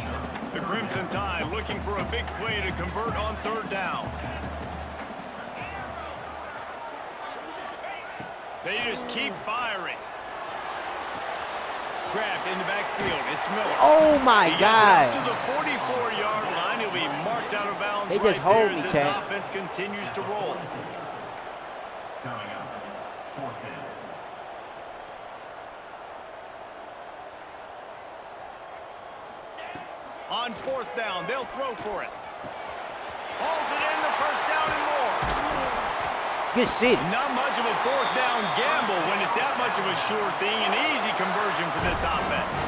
B: The Crimson Tide looking for a big play to convert on third down. They just keep firing. Grabbed in the backfield. It's Miller.
A: Oh my
B: He gets
A: God.
B: up to the 44-yard line. He'll be marked out of bounds.
A: They just
B: right
A: hold
B: there
A: me,
B: as this
A: Chad.
B: offense continues to roll. On fourth down, they'll throw for it. Hauls it in, the first down and more.
A: Good shit.
B: Not much of a fourth down gamble when it's that much of a sure thing. An easy conversion for this offense.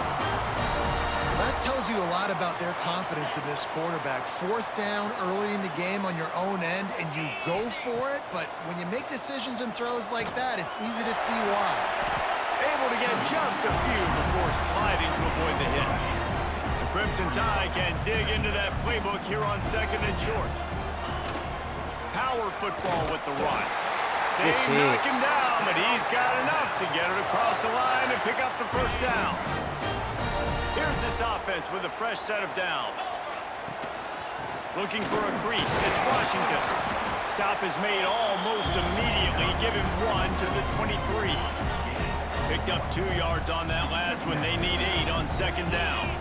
D: That tells you a lot about their confidence in this quarterback. Fourth down early in the game on your own end, and you go for it, but when you make decisions and throws like that, it's easy to see why.
B: Able to get just a few before sliding to avoid the hits. The Crimson Tide can dig into that playbook here on second and short. Power football with the run. They
A: Good shit.
B: knock him down, but he's got enough to get it across the line and pick up the first down. Here's this offense with a fresh set of downs. Looking for a crease. It's Washington. Stop is made almost immediately. Give him one to the 23. Picked up 2 yards on that last one. They need 8 on second down.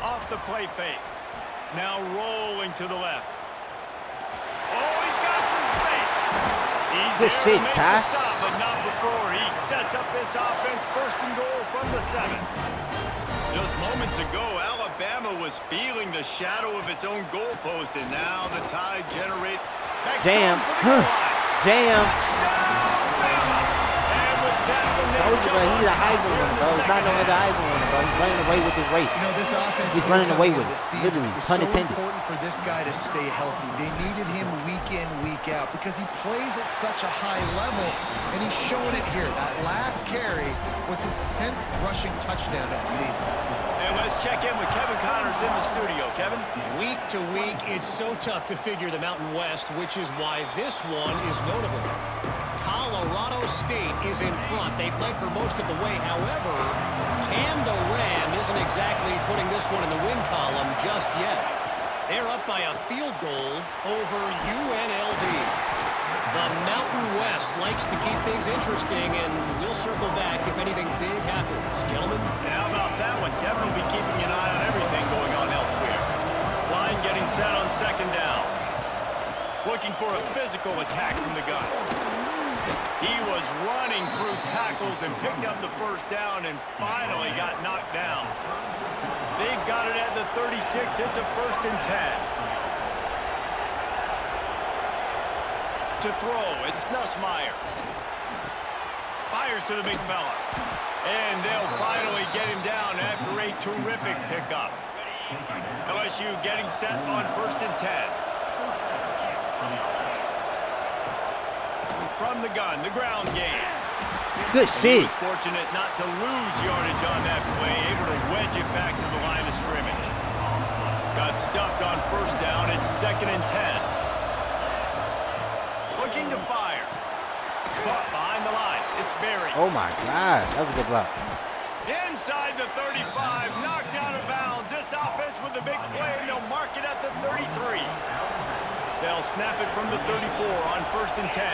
B: Off the play fake. Now rolling to the left. Oh, he's got some space. He's
A: Good
B: there
A: shit,
B: to make
A: Ty.
B: the stop, but not before he sets up this offense. First and goal from the 7. Just moments ago, Alabama was feeling the shadow of its own goalpost, and now the Tide generate.
A: Jam. Jam. Told you, bro, he's a Heisman winner, bro. He's not no other Heisman winner, bro. He's running away with this race.
D: You know, this offense
A: He's running away with
D: coming
A: it.
D: into the season
A: Literally,
D: was
A: pun
D: so
A: intended.
D: important for this guy to stay healthy. They needed him week in, week out because he plays at such a high level, and he's showing it here. That last carry was his 10th rushing touchdown of the season.
B: And let's check in with Kevin Connors in the studio. Kevin?
E: Week to week, it's so tough to figure the Mountain West, which is why this one is notable. Colorado State is in front. They've led for most of the way. However, Cam the Ram isn't exactly putting this one in the win column just yet. They're up by a field goal over UNLV. The Mountain West likes to keep things interesting, and we'll circle back if anything big happens. Gentlemen?
B: And how about that one? Kevin will be keeping an eye on everything going on elsewhere. Line getting set on second down. Looking for a physical attack from the gun. He was running through tackles and picked up the first down and finally got knocked down. They've got it at the 36. It's a first and 10. To throw, it's Nussmeier. Fires to the big fella. And they'll finally get him down after a terrific pickup. LSU getting set on first and 10. From the gun, the ground game.
A: Good
B: He
A: shit.
B: was fortunate not to lose yardage on that play, able to wedge it back to the line of scrimmage. Got stuffed on first down. It's second and 10. Looking to fire. Caught behind the line. It's Berry.
A: Oh my God. That was a good block.
B: Inside the 35, knocked out of bounds. This offense with a big play, and they'll mark it at the 33. They'll snap it from the 34 on first and 10.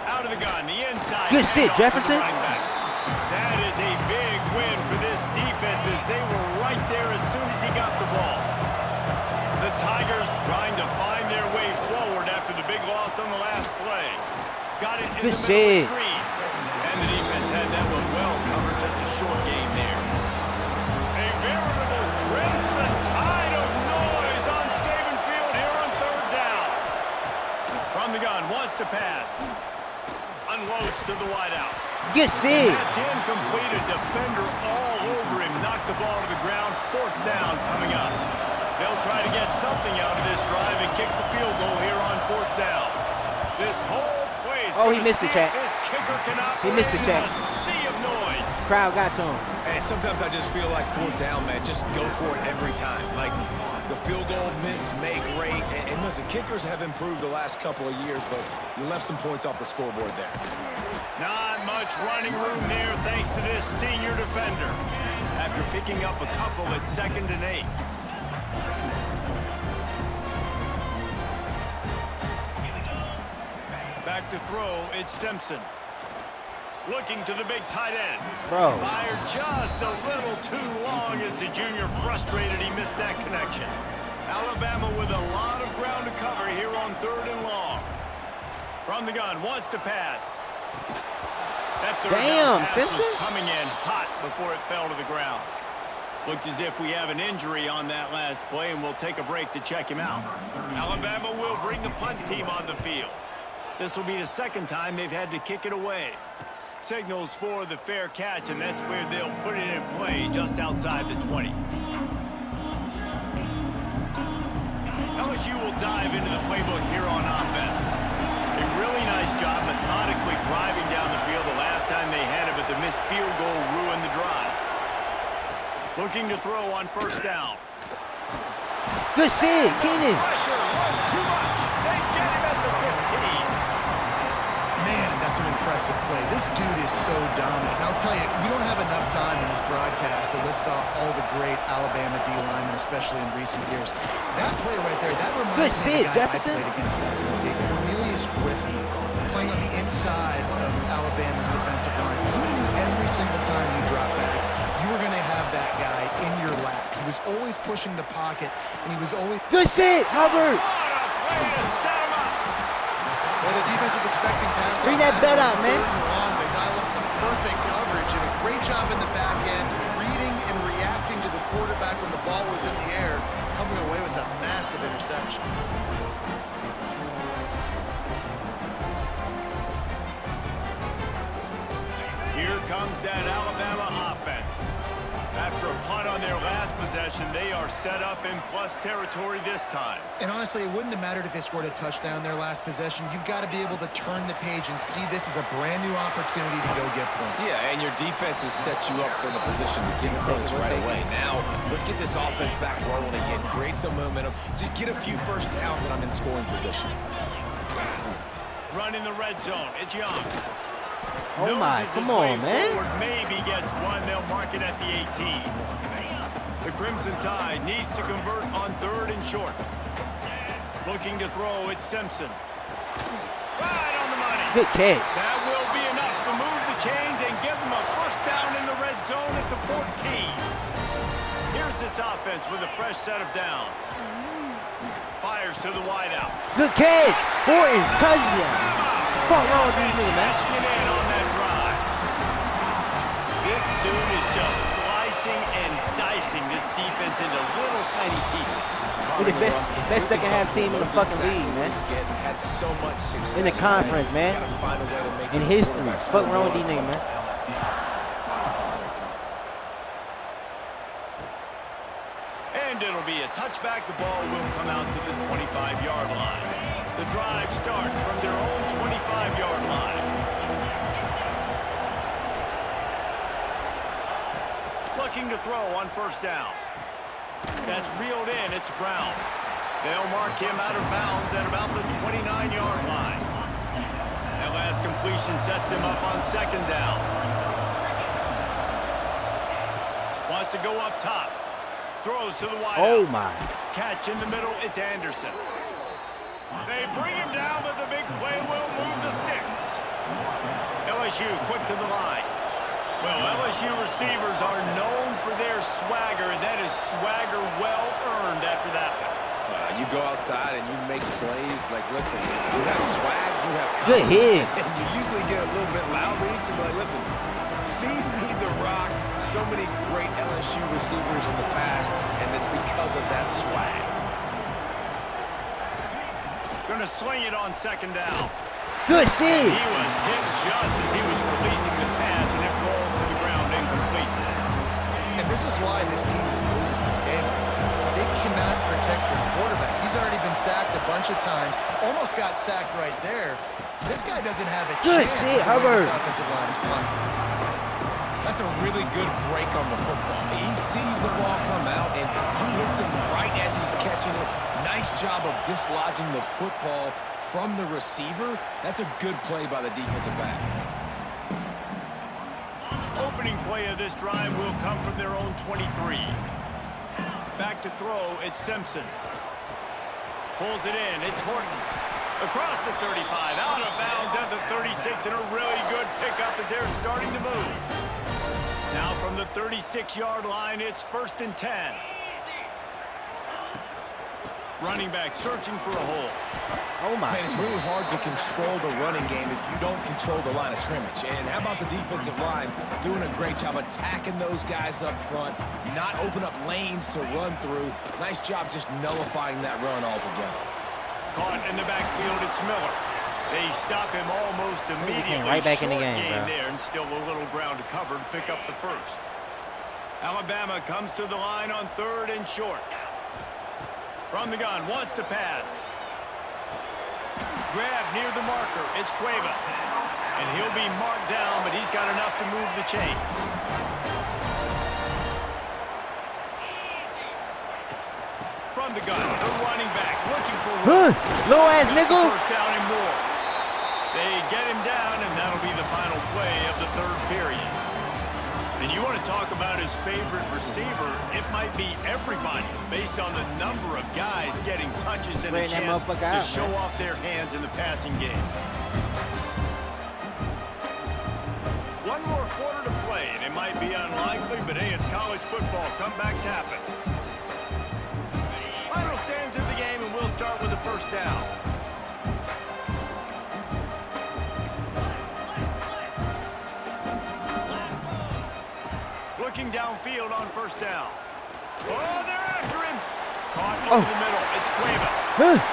B: Out of the gun, the inside.
A: Good shit,
B: handoff to the
A: Jefferson.
B: running back. That is a big win for this defense as they were right there as soon as he got the ball. The Tigers trying to find their way Got it in
A: Good
B: the middle
A: shit.
B: of the screen. And the defense had that one well covered. Just a short game there. A veritable crimson tide of noise on Saban Field here on third down. From the gun, wants to pass. Unloads to the wideout.
A: Good shit.
B: That's incomplete. A defender all over him. Knocked the ball to the ground. Fourth down coming up. They'll try to get something out of this drive and kick the field goal here on fourth down. This whole place.
A: Oh, he missed the check.
B: This kicker cannot.
A: He missed the check.
B: A sea of noise.
A: Crowd got to him.
C: And sometimes I just feel like fourth down, man, just go for it every time. Like the field goal miss, make rate. And listen, kickers have improved the last couple of years, but you left some points off the scoreboard there.
B: Not much running room there thanks to this senior defender. After picking up a couple at 2nd and 8. Back to throw, it's Simpson. Looking to the big tight end.
A: Bro.
B: Fired just a little too long as the junior frustrated he missed that connection. Alabama with a lot of ground to cover here on 3rd and long. From the gun, wants to pass. That third down pass
A: Simpson
B: was coming in hot before it fell to the ground. Looks as if we have an injury on that last play, and we'll take a break to check him out. Alabama will bring the punt team on the field. This will be the second time they've had to kick it away. Signals for the fair catch, and that's where they'll put it in play, just outside the 20. LSU will dive into the playbook here on offense. A really nice job methodically driving down the field the last time they had it, but the missed field goal ruined the drive. Looking to throw on first down.
A: Good shit, Keenan.
B: Pressure was too much. They get him at the 15.
D: Man, that's an impressive play. This dude is so dominant. And I'll tell you, we don't have enough time in this broadcast to list off all the great Alabama D linemen, especially in recent years. That play right there, that reminds me of the guy I played against back in the day, Cornelius Griffin, playing on the inside of Alabama's defensive line. You knew every single time you dropped back, you were going to have that guy in your lap. He was always pushing the pocket, and he was always...
A: Good shit, Hubbard.
B: What a play to set him up.
D: Well, the defense was expecting pass.
A: Bring that bet out, man.
D: They dial up the perfect coverage and a great job in the back end, reading and reacting to the quarterback when the ball was in the air, coming away with a massive interception.
B: Here comes that Alabama offense. After a punt on their last possession, they are set up in plus territory this time.
D: And honestly, it wouldn't have mattered if they scored a touchdown their last possession. You've got to be able to turn the page and see this as a brand new opportunity to go get points.
C: Yeah, and your defense has set you up for the position to get points right away. Now, let's get this offense back rolling again, create some momentum, just get a few first downs, and I'm in scoring position.
B: Run in the red zone. It's Young.
A: Oh my, come on, man.
B: Forward, maybe gets one. They'll mark it at the 18. The Crimson Tide needs to convert on 3rd and short. Looking to throw, it's Simpson. Right on the money.
A: Good catch.
B: That will be enough to move the chains and give them a first down in the red zone at the 14. Here's this offense with a fresh set of downs. Fires to the wideout.
A: Good catch. Horton, touchdown. Fuck wrong with these niggas, man.
B: Cashing it in on that drive. This dude is just slicing and dicing this defense into little tiny pieces.
A: We're the best second half team in the fucking league, man.
C: Had so much success
A: In the conference, man.
C: Gotta find a way to make
A: In
C: these
A: history.
C: quarterbacks
A: Fuck wrong with
C: feel
A: these niggas, man.
B: And it'll be a touchback. The ball will come out to the 25-yard line. The drive starts from their own 25-yard line. Looking to throw on first down. That's reeled in. It's Brown. They'll mark him out of bounds at about the 29-yard line. That last completion sets him up on 2nd down. Wants to go up top. Throws to the wide.
A: Oh my.
B: Catch in the middle. It's Anderson. They bring him down, but the big play will move the sticks. LSU quick to the line. Well, LSU receivers are known for their swagger, and that is swagger well earned after that one.
C: You go outside and you make plays. Like, listen, you have swag, you have
A: Good
C: confidence,
A: hit.
C: and you usually get a little bit loud when you say, like, listen, feed me the rock. So many great LSU receivers in the past, and it's because of that swag.
B: Going to swing it on second down.
A: Good shit.
B: He was hit just as he was releasing the pass, and it falls to the ground incomplete.
D: And this is why this team is losing this game. They cannot protect their quarterback. He's already been sacked a bunch of times. Almost got sacked right there. This guy doesn't have a
A: Good
D: chance
A: shit,
D: with the way
A: Hubbard.
D: this offensive line is playing.
C: That's a really good break on the football. He sees the ball come out, and he hits him right as he's catching it. Nice job of dislodging the football from the receiver. That's a good play by the defensive back.
B: Opening play of this drive will come from their own 23. Back to throw, it's Simpson. Pulls it in, it's Horton. Across the 35, out of bounds at the 36, and a really good pickup as they're starting to move. Now from the 36-yard line, it's 1st and 10. Running back searching for a hole.
A: Oh, my.
C: Man, it's really hard to control the running game if you don't control the line of scrimmage. And how about the defensive line doing a great job attacking those guys up front, not open up lanes to run through. Nice job just nullifying that run altogether.
B: Caught in the backfield, it's Miller. They stop him almost immediately.
A: Right back in the
B: Short
A: game, bro.
B: there, and still a little ground to cover to pick up the first. Alabama comes to the line on 3rd and short. From the gun, wants to pass. Grab near the marker, it's Cuevas. And he'll be marked down, but he's got enough to move the chains. From the gun, the running back looking for
A: Low ass nigga.
B: first down and more. They get him down, and that'll be the final play of the 3rd period. And you want to talk about his favorite receiver, it might be everybody based on the number of guys getting touches and a
A: Bring that
B: chance
A: motherfucker
B: to
A: out,
B: show
A: man.
B: off their hands in the passing game. One more quarter to play, and it might be unlikely, but hey, it's college football. Comebacks happen. Final stands of the game, and we'll start with the first down. Looking downfield on first down. Oh, they're after him. Caught in the middle. It's Cuevas.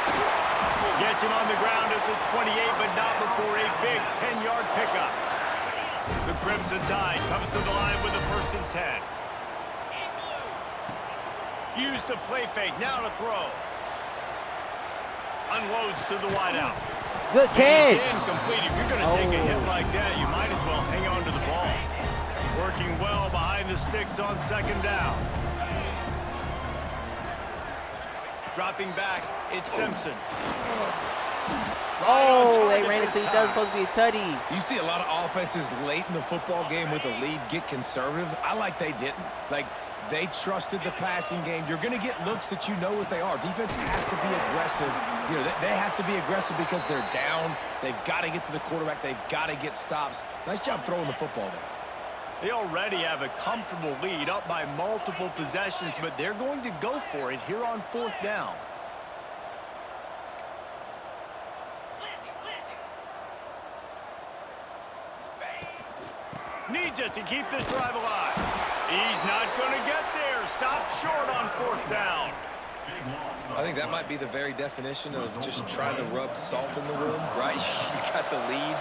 B: Gets him on the ground at the 28, but not before a big 10-yard pickup. The Crimson Tide comes to the line with a 1st and 10. Use the play fake. Now to throw. Unloads to the wideout.
A: Good catch.
B: It's incomplete. If you're going to take a hit like that, you might as well hang on to the ball. Working well behind the sticks on 2nd down. Dropping back, it's Simpson.
A: Oh, they ran it so he does supposed to be a tutty.
C: You see a lot of offenses late in the football game with a lead get conservative. I like they didn't. Like, they trusted the passing game. You're going to get looks that you know what they are. Defense has to be aggressive. You know, they have to be aggressive because they're down. They've got to get to the quarterback. They've got to get stops. Nice job throwing the football there.
B: They already have a comfortable lead up by multiple possessions, but they're going to go for it here on 4th down. Needs it to keep this drive alive. He's not going to get there. Stopped short on 4th down.
C: I think that might be the very definition of just trying to rub salt in the wound, right? You got the lead.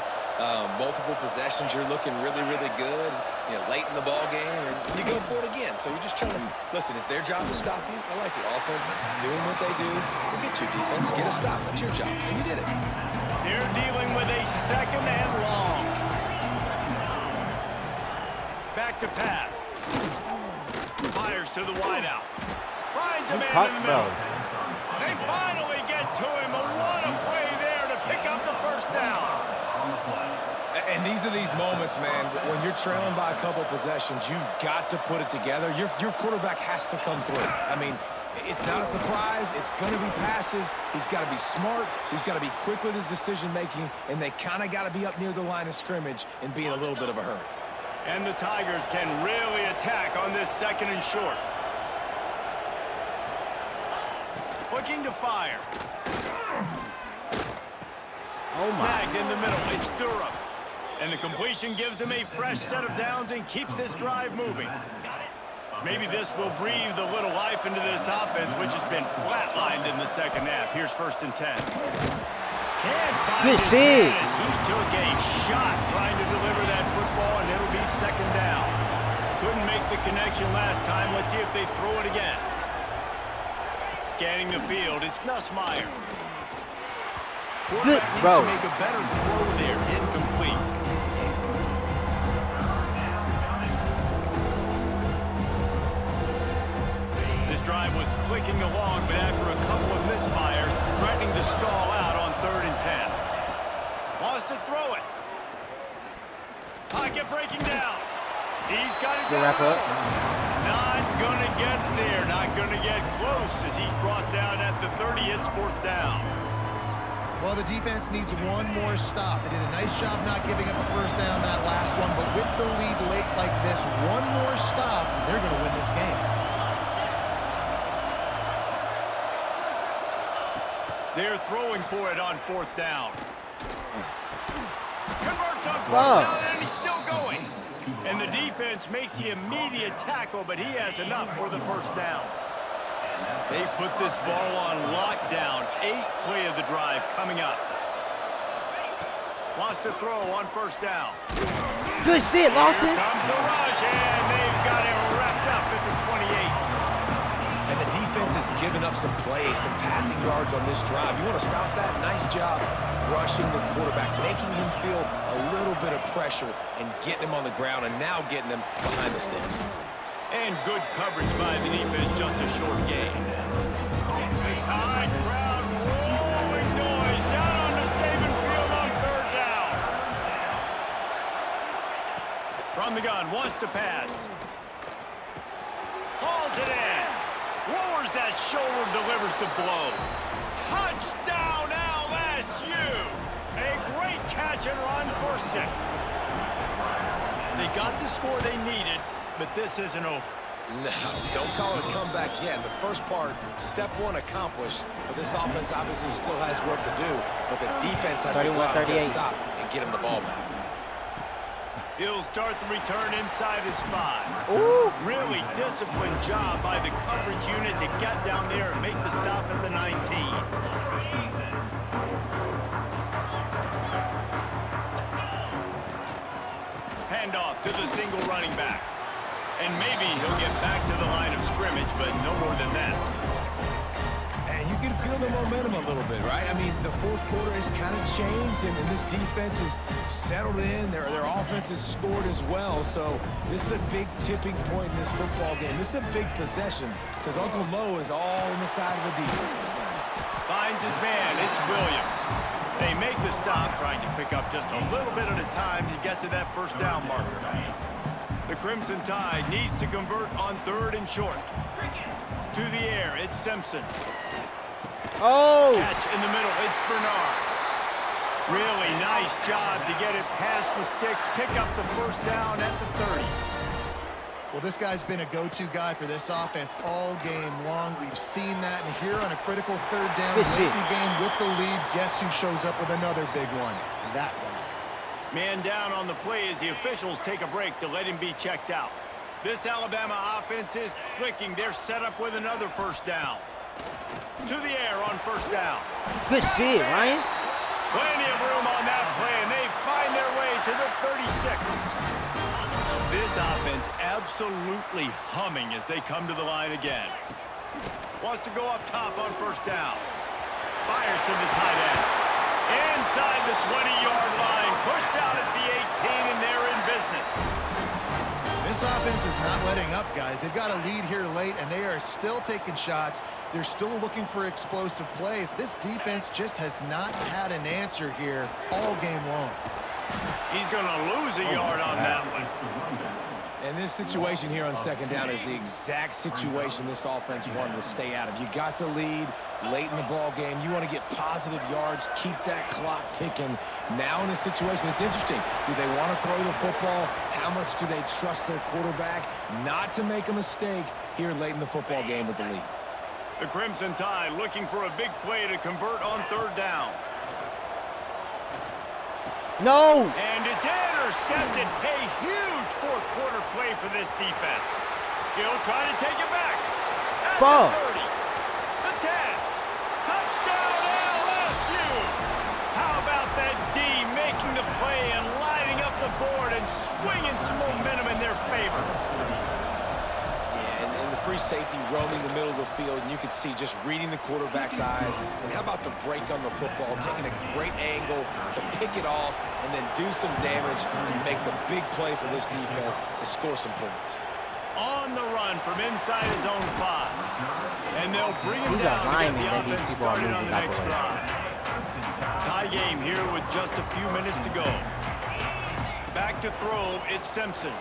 C: Multiple possessions, you're looking really, really good, you know, late in the ball game, and you go for it again. So you're just trying to, listen, it's their job to stop you. I like it. Offense doing what they do. Forget your defense. Get a stop. That's your job. And you did it.
B: They're dealing with a 2nd and long. Back to pass. Fires to the wideout. Finds a man in the middle. They finally get to him. What a play there to pick up the 1st down.
C: And these are these moments, man, when you're trailing by a couple possessions, you've got to put it together. Your quarterback has to come through. I mean, it's not a surprise. It's going to be passes. He's got to be smart. He's got to be quick with his decision-making, and they kind of got to be up near the line of scrimmage and be in a little bit of a hurry.
B: And the Tigers can really attack on this 2nd and short. Looking to fire.
A: Oh my.
B: Snagged in the middle. It's Durham. And the completion gives him a fresh set of downs and keeps this drive moving. Maybe this will breathe a little life into this offense, which has been flatlined in the second half. Here's 1st and 10. Can't find his man as he took a shot trying to deliver that football, and it'll be 2nd down. Couldn't make the connection last time. Let's see if they throw it again. Scanning the field, it's Nussmeier. Quarterback needs to make a better throw there. Incomplete. This drive was clicking along, but after a couple of misfires, threatening to stall out on 3rd and 10. Wants to throw it. Pocket breaking down. He's got it down. Not going to get there. Not going to get close as he's brought down at the 30. It's 4th down.
D: Well, the defense needs one more stop. They did a nice job not giving up a 1st down that last one, but with the lead late like this, one more stop, they're going to win this game.
B: They're throwing for it on 4th down. Converts on 4th down, and he's still going. And the defense makes the immediate tackle, but he has enough for the 1st down. They've put this ball on lockdown. 8th play of the drive coming up. Wants to throw on 1st down.
A: Good shit, Lawson.
B: Here comes the rush, and they've got him wrapped up at the 28.
C: And the defense has given up some plays, some passing yards on this drive. You want to stop that? Nice job rushing the quarterback, making him feel a little bit of pressure and getting him on the ground, and now getting him behind the sticks.
B: And good coverage by the defense, just a short gain. The Tide crowd rolling noise down on the Saban field on 3rd down. From the gun, wants to pass. Hauls it in. Lowers that shoulder, delivers the blow. Touchdown LSU. A great catch and run for 6. They got the score they needed, but this isn't over.
C: No, don't call it a comeback yet. The first part, step 1 accomplished, but this offense obviously still has work to do, but the defense has to go out and get a stop and get him the ball back.
B: He'll start the return inside his 5.
A: Ooh.
B: Really disciplined job by the coverage unit to get down there and make the stop at the 19. Handoff to the single running back. And maybe he'll get back to the line of scrimmage, but no more than that.
C: And you can feel the momentum a little bit, right? I mean, the 4th quarter has kind of changed, and this defense has settled in. Their offense has scored as well, so this is a big tipping point in this football game. This is a big possession because Uncle Mo is all on the side of the defense.
B: Finds his man. It's Williams. They make the stop, trying to pick up just a little bit at a time to get to that 1st down marker. The Crimson Tide needs to convert on 3rd and short. To the air, it's Simpson.
A: Oh!
B: Catch in the middle, it's Bernard. Really nice job to get it past the sticks, pick up the 1st down at the 30.
D: Well, this guy's been a go-to guy for this offense all game long. We've seen that, and here on a critical 3rd down late in the game with the lead, guess who shows up with another big one? That guy.
B: Man down on the play as the officials take a break to let him be checked out. This Alabama offense is clicking. They're set up with another 1st down. To the air on 1st down.
A: Good shit, Ryan.
B: Plenty of room on that play, and they find their way to the 36. This offense absolutely humming as they come to the line again. Wants to go up top on 1st down. Fires to the tight end. Inside the 20-yard line. Pushed out at the 18, and they're in business.
D: This offense is not letting up, guys. They've got a lead here late, and they are still taking shots. They're still looking for explosive plays. This defense just has not had an answer here all game long.
B: He's going to lose a yard on that one.
C: And this situation here on 2nd down is the exact situation this offense wanted to stay out of. You got the lead late in the ball game. You want to get positive yards, keep that clock ticking. Now in this situation, it's interesting. Do they want to throw the football? How much do they trust their quarterback not to make a mistake here late in the football game with the lead?
B: The Crimson Tide looking for a big play to convert on third down.
A: No!
B: And it's intercepted. A huge fourth quarter play for this defense. He'll try to take it back. At the 30, the 10. Touchdown LSU. How about that D making the play and lining up the board and swinging some momentum in their favor.
C: And the free safety roaming the middle of the field, and you could see just reading the quarterback's eyes. And how about the break on the football, taking a great angle to pick it off and then do some damage and make the big play for this defense to score some points.
B: On the run from inside his own 5. And they'll bring him
A: These
B: down
A: are
B: to get
A: linemen
B: the
A: that these
B: offense
A: people are
B: started on
A: moving
B: the
A: back
B: next
A: away.
B: drive. Tie game here with just a few minutes to go. Back to throw, it's Simpson.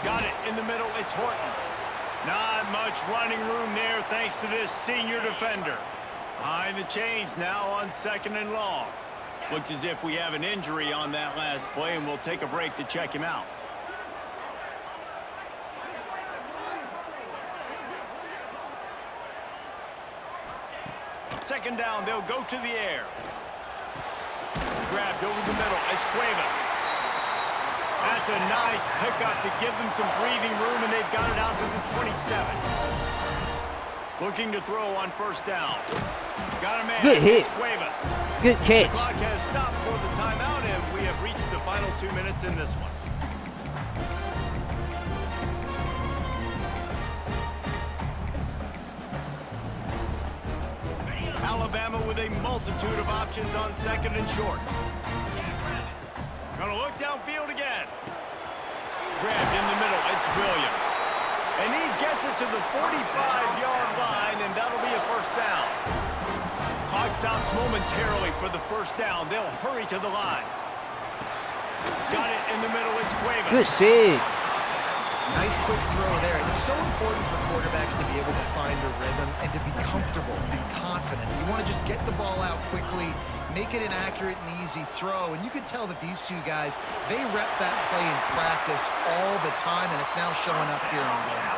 B: Got it in the middle, it's Horton. Not much running room there thanks to this senior defender. Behind the chains now on 2nd and long. Looks as if we have an injury on that last play, and we'll take a break to check him out. Second down, they'll go to the air. Grabbed over the middle, it's Cuevas. That's a nice pickup to give them some breathing room, and they've got it out to the 27. Looking to throw on first down. Got a man.
A: Good hit.
B: It's Cuevas.
A: Good catch.
B: The clock has stopped for the timeout, and we have reached the final 2 minutes in this one. Alabama with a multitude of options on 2nd and short. Gonna look downfield again. Grabbed in the middle, it's Williams. And he gets it to the 45-yard line, and that'll be a first down. Clock stops momentarily for the first down. They'll hurry to the line. Got it in the middle, it's Cuevas.
A: Good shit.
D: Nice quick throw there. And it's so important for quarterbacks to be able to find a rhythm and to be comfortable and confident. You want to just get the ball out quickly, make it an accurate and easy throw. And you can tell that these two guys, they rep that play in practice all the time, and it's now showing up here on game.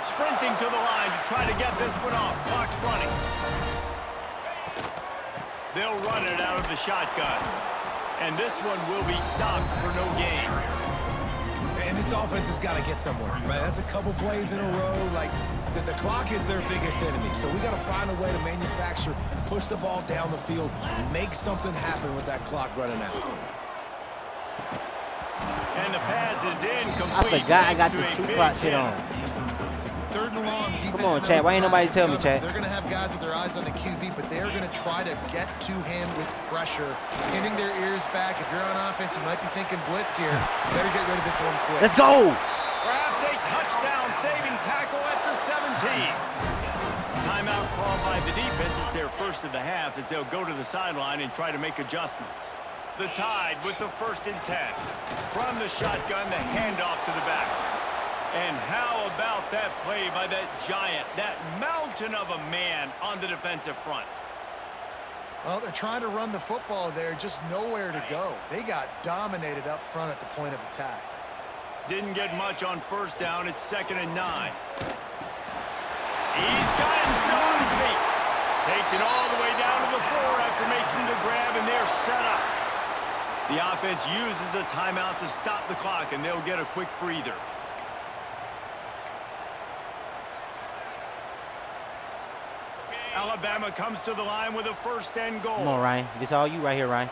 B: Sprinting to the line to try to get this one off. Clock's running. They'll run it out of the shotgun. And this one will be stopped for no gain.
C: And this offense has got to get somewhere, right? That's a couple plays in a row. Like, the clock is their biggest enemy. So we got to find a way to manufacture, push the ball down the field, make something happen with that clock running out.
B: And the pass is incomplete.
A: I forgot I got the two-clock shit on.
D: 3rd and long, defense.
A: Come on, Chad. Why ain't nobody tell me, Chad?
D: They're going to have guys with their eyes on the QB, but they're going to try to get to him with pressure, pinning their ears back. If you're on offense, you might be thinking blitz here. You better get rid of this one quick.
A: Let's go.
B: Perhaps a touchdown-saving tackle at the 17. Timeout called by the defense. It's their first of the half as they'll go to the sideline and try to make adjustments. The Tide with the 1st and 10. From the shotgun, the handoff to the back. And how about that play by that giant, that mountain of a man on the defensive front?
D: Well, they're trying to run the football there, just nowhere to go. They got dominated up front at the point of attack.
B: Didn't get much on first down. It's 2nd and 9. He's got him still on his feet. Takes it all the way down to the 4 after making the grab, and they're set up. The offense uses a timeout to stop the clock, and they'll get a quick breather. Alabama comes to the line with a 1st and goal.
A: Come on, Ryan. This all you right here, Ryan.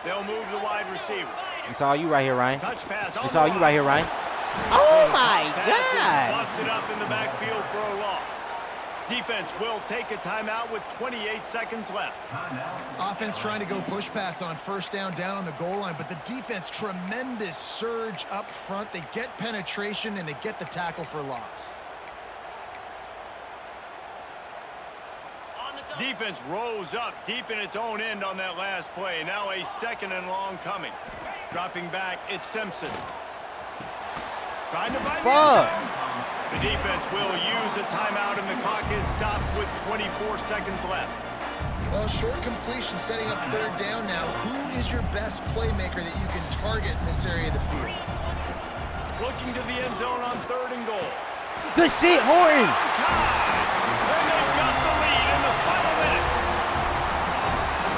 B: They'll move the wide receiver.
A: It's all you right here, Ryan.
B: Touch pass on
A: It's
B: the
A: all you
B: line.
A: right here, Ryan. Oh my
B: Pass is
A: God.
B: busted up in the backfield for a loss. Defense will take a timeout with 28 seconds left.
D: Offense trying to go push pass on 1st down on the goal line, but the defense, tremendous surge up front. They get penetration, and they get the tackle for loss.
B: Defense rose up deep in its own end on that last play. Now a 2nd and long coming. Dropping back, it's Simpson. Trying to find the end zone. The defense will use a timeout, and the clock is stopped with 24 seconds left.
D: Well, short completion setting up 3rd down now. Who is your best playmaker that you can target in this area of the field?
B: Looking to the end zone on 3rd and goal.
A: Good shit, Horton.
B: And they've got the lead in the final minute.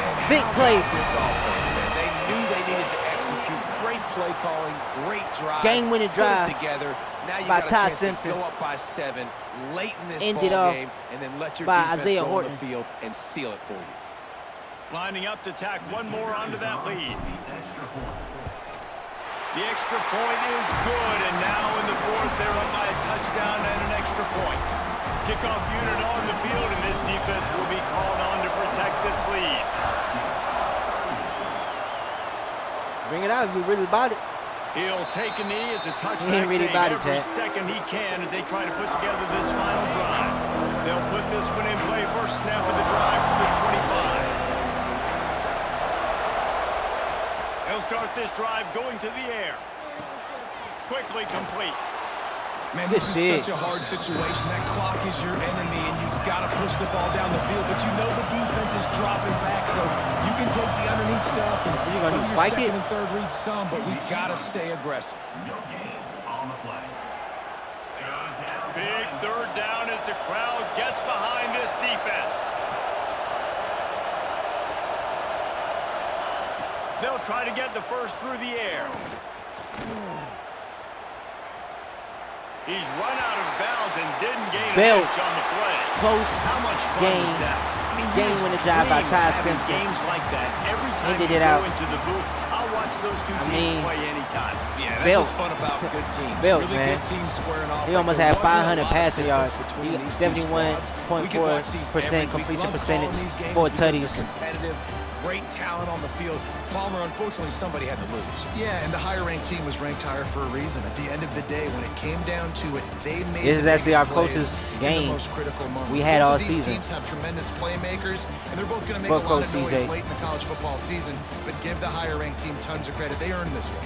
C: And
A: Big
C: how
A: play.
C: about this offense, man? They knew they needed to execute. Great play calling, great drive.
A: Game-winning
C: Put
A: drive
C: it together. Now you
A: by
C: got a
A: Ty
C: chance
A: Simpson.
C: to go up by 7 late in this
A: Ended
C: ball
A: off
C: game, and then let your
A: by
C: defense
A: Isaiah
C: go on
A: Horton.
C: the field and seal it for you.
B: Lining up to tack one more onto that lead. The extra point is good, and now in the fourth, they're up by a touchdown and an extra point. Kickoff unit on the field, and this defense will be called on to protect this lead.
A: Bring it out if you really about it.
B: He'll take a knee. It's a touchback.
A: He ain't really
B: save
A: about it,
B: every
A: Chad.
B: second he can as they try to put together this final drive. They'll put this one in play. First snap of the drive from the 25. He'll start this drive going to the air. Quickly complete.
C: Man, this
A: This
C: is
A: is
C: such a hard situation. That clock is your enemy, and you've got to push the ball down the field. But you know the defense is dropping back, so you can take the underneath stuff and
A: You gonna
C: put your
A: spike
C: second
A: it?
C: and third reads some, but we've got to stay aggressive.
B: Big third down as the crowd gets behind this defense. They'll try to get the first through the air. He's run out of bounds and didn't gain an
A: Bell.
B: inch on the play.
A: Close
B: How much fun
A: game.
B: is that? I mean,
A: Game
B: you
A: winning
B: just
A: drive by
B: dream
A: Ty
B: having
A: Simpson.
B: games like that every time
A: Ended
B: you
A: it
B: go
A: out.
B: into the booth. I'll watch those two
A: I
B: teams
A: mean,
B: play anytime.
C: Yeah, that's
A: Belt.
C: what's fun about good teams.
A: Belt,
C: really
A: man.
C: good teams squaring off.
A: He almost
C: There
A: had
C: wasn't a
A: 500
C: lot of
A: passing yards.
C: difference between
A: He got
C: these two squads. We could watch these
A: 71%
C: every week.
A: completion
C: Love
A: percentage,
C: calling these games
A: 4
C: because they're
A: tutties.
C: competitive, great talent on the field. Palmer, unfortunately, somebody had to lose.
D: Yeah, and the higher-ranked team was ranked higher for a reason. At the end of the day, when it came down to it, they made
A: This is
D: the
A: actually our
D: biggest plays
A: closest
D: in
A: game
D: the most critical moments.
A: we had
D: Both
A: all
D: of these
A: season.
D: teams have tremendous playmakers, and they're both going to make
A: Both
D: a lot of
A: Coach
D: noise
A: CJ.
D: late in the college football season. But give the higher-ranked team tons of credit. They earned this one.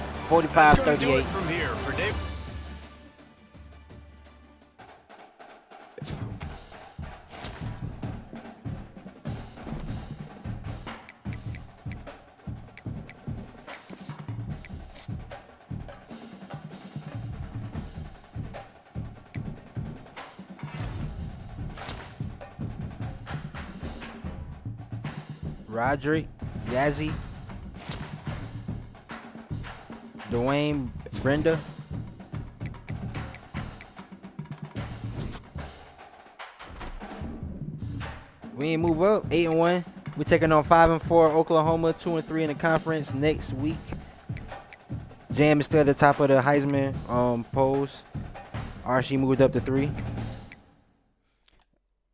B: That's going to do
A: 45-38.
B: it from here for Dave.
A: Roderick, Yazzie, Dwayne, Brenda. We ain't move up, 8-1. We're taking on 5-4 Oklahoma, 2-3 in the conference next week. Jam is still at the top of the Heisman polls. Archie moved up to 3.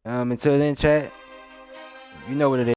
A: Until then, chat, you know what it is.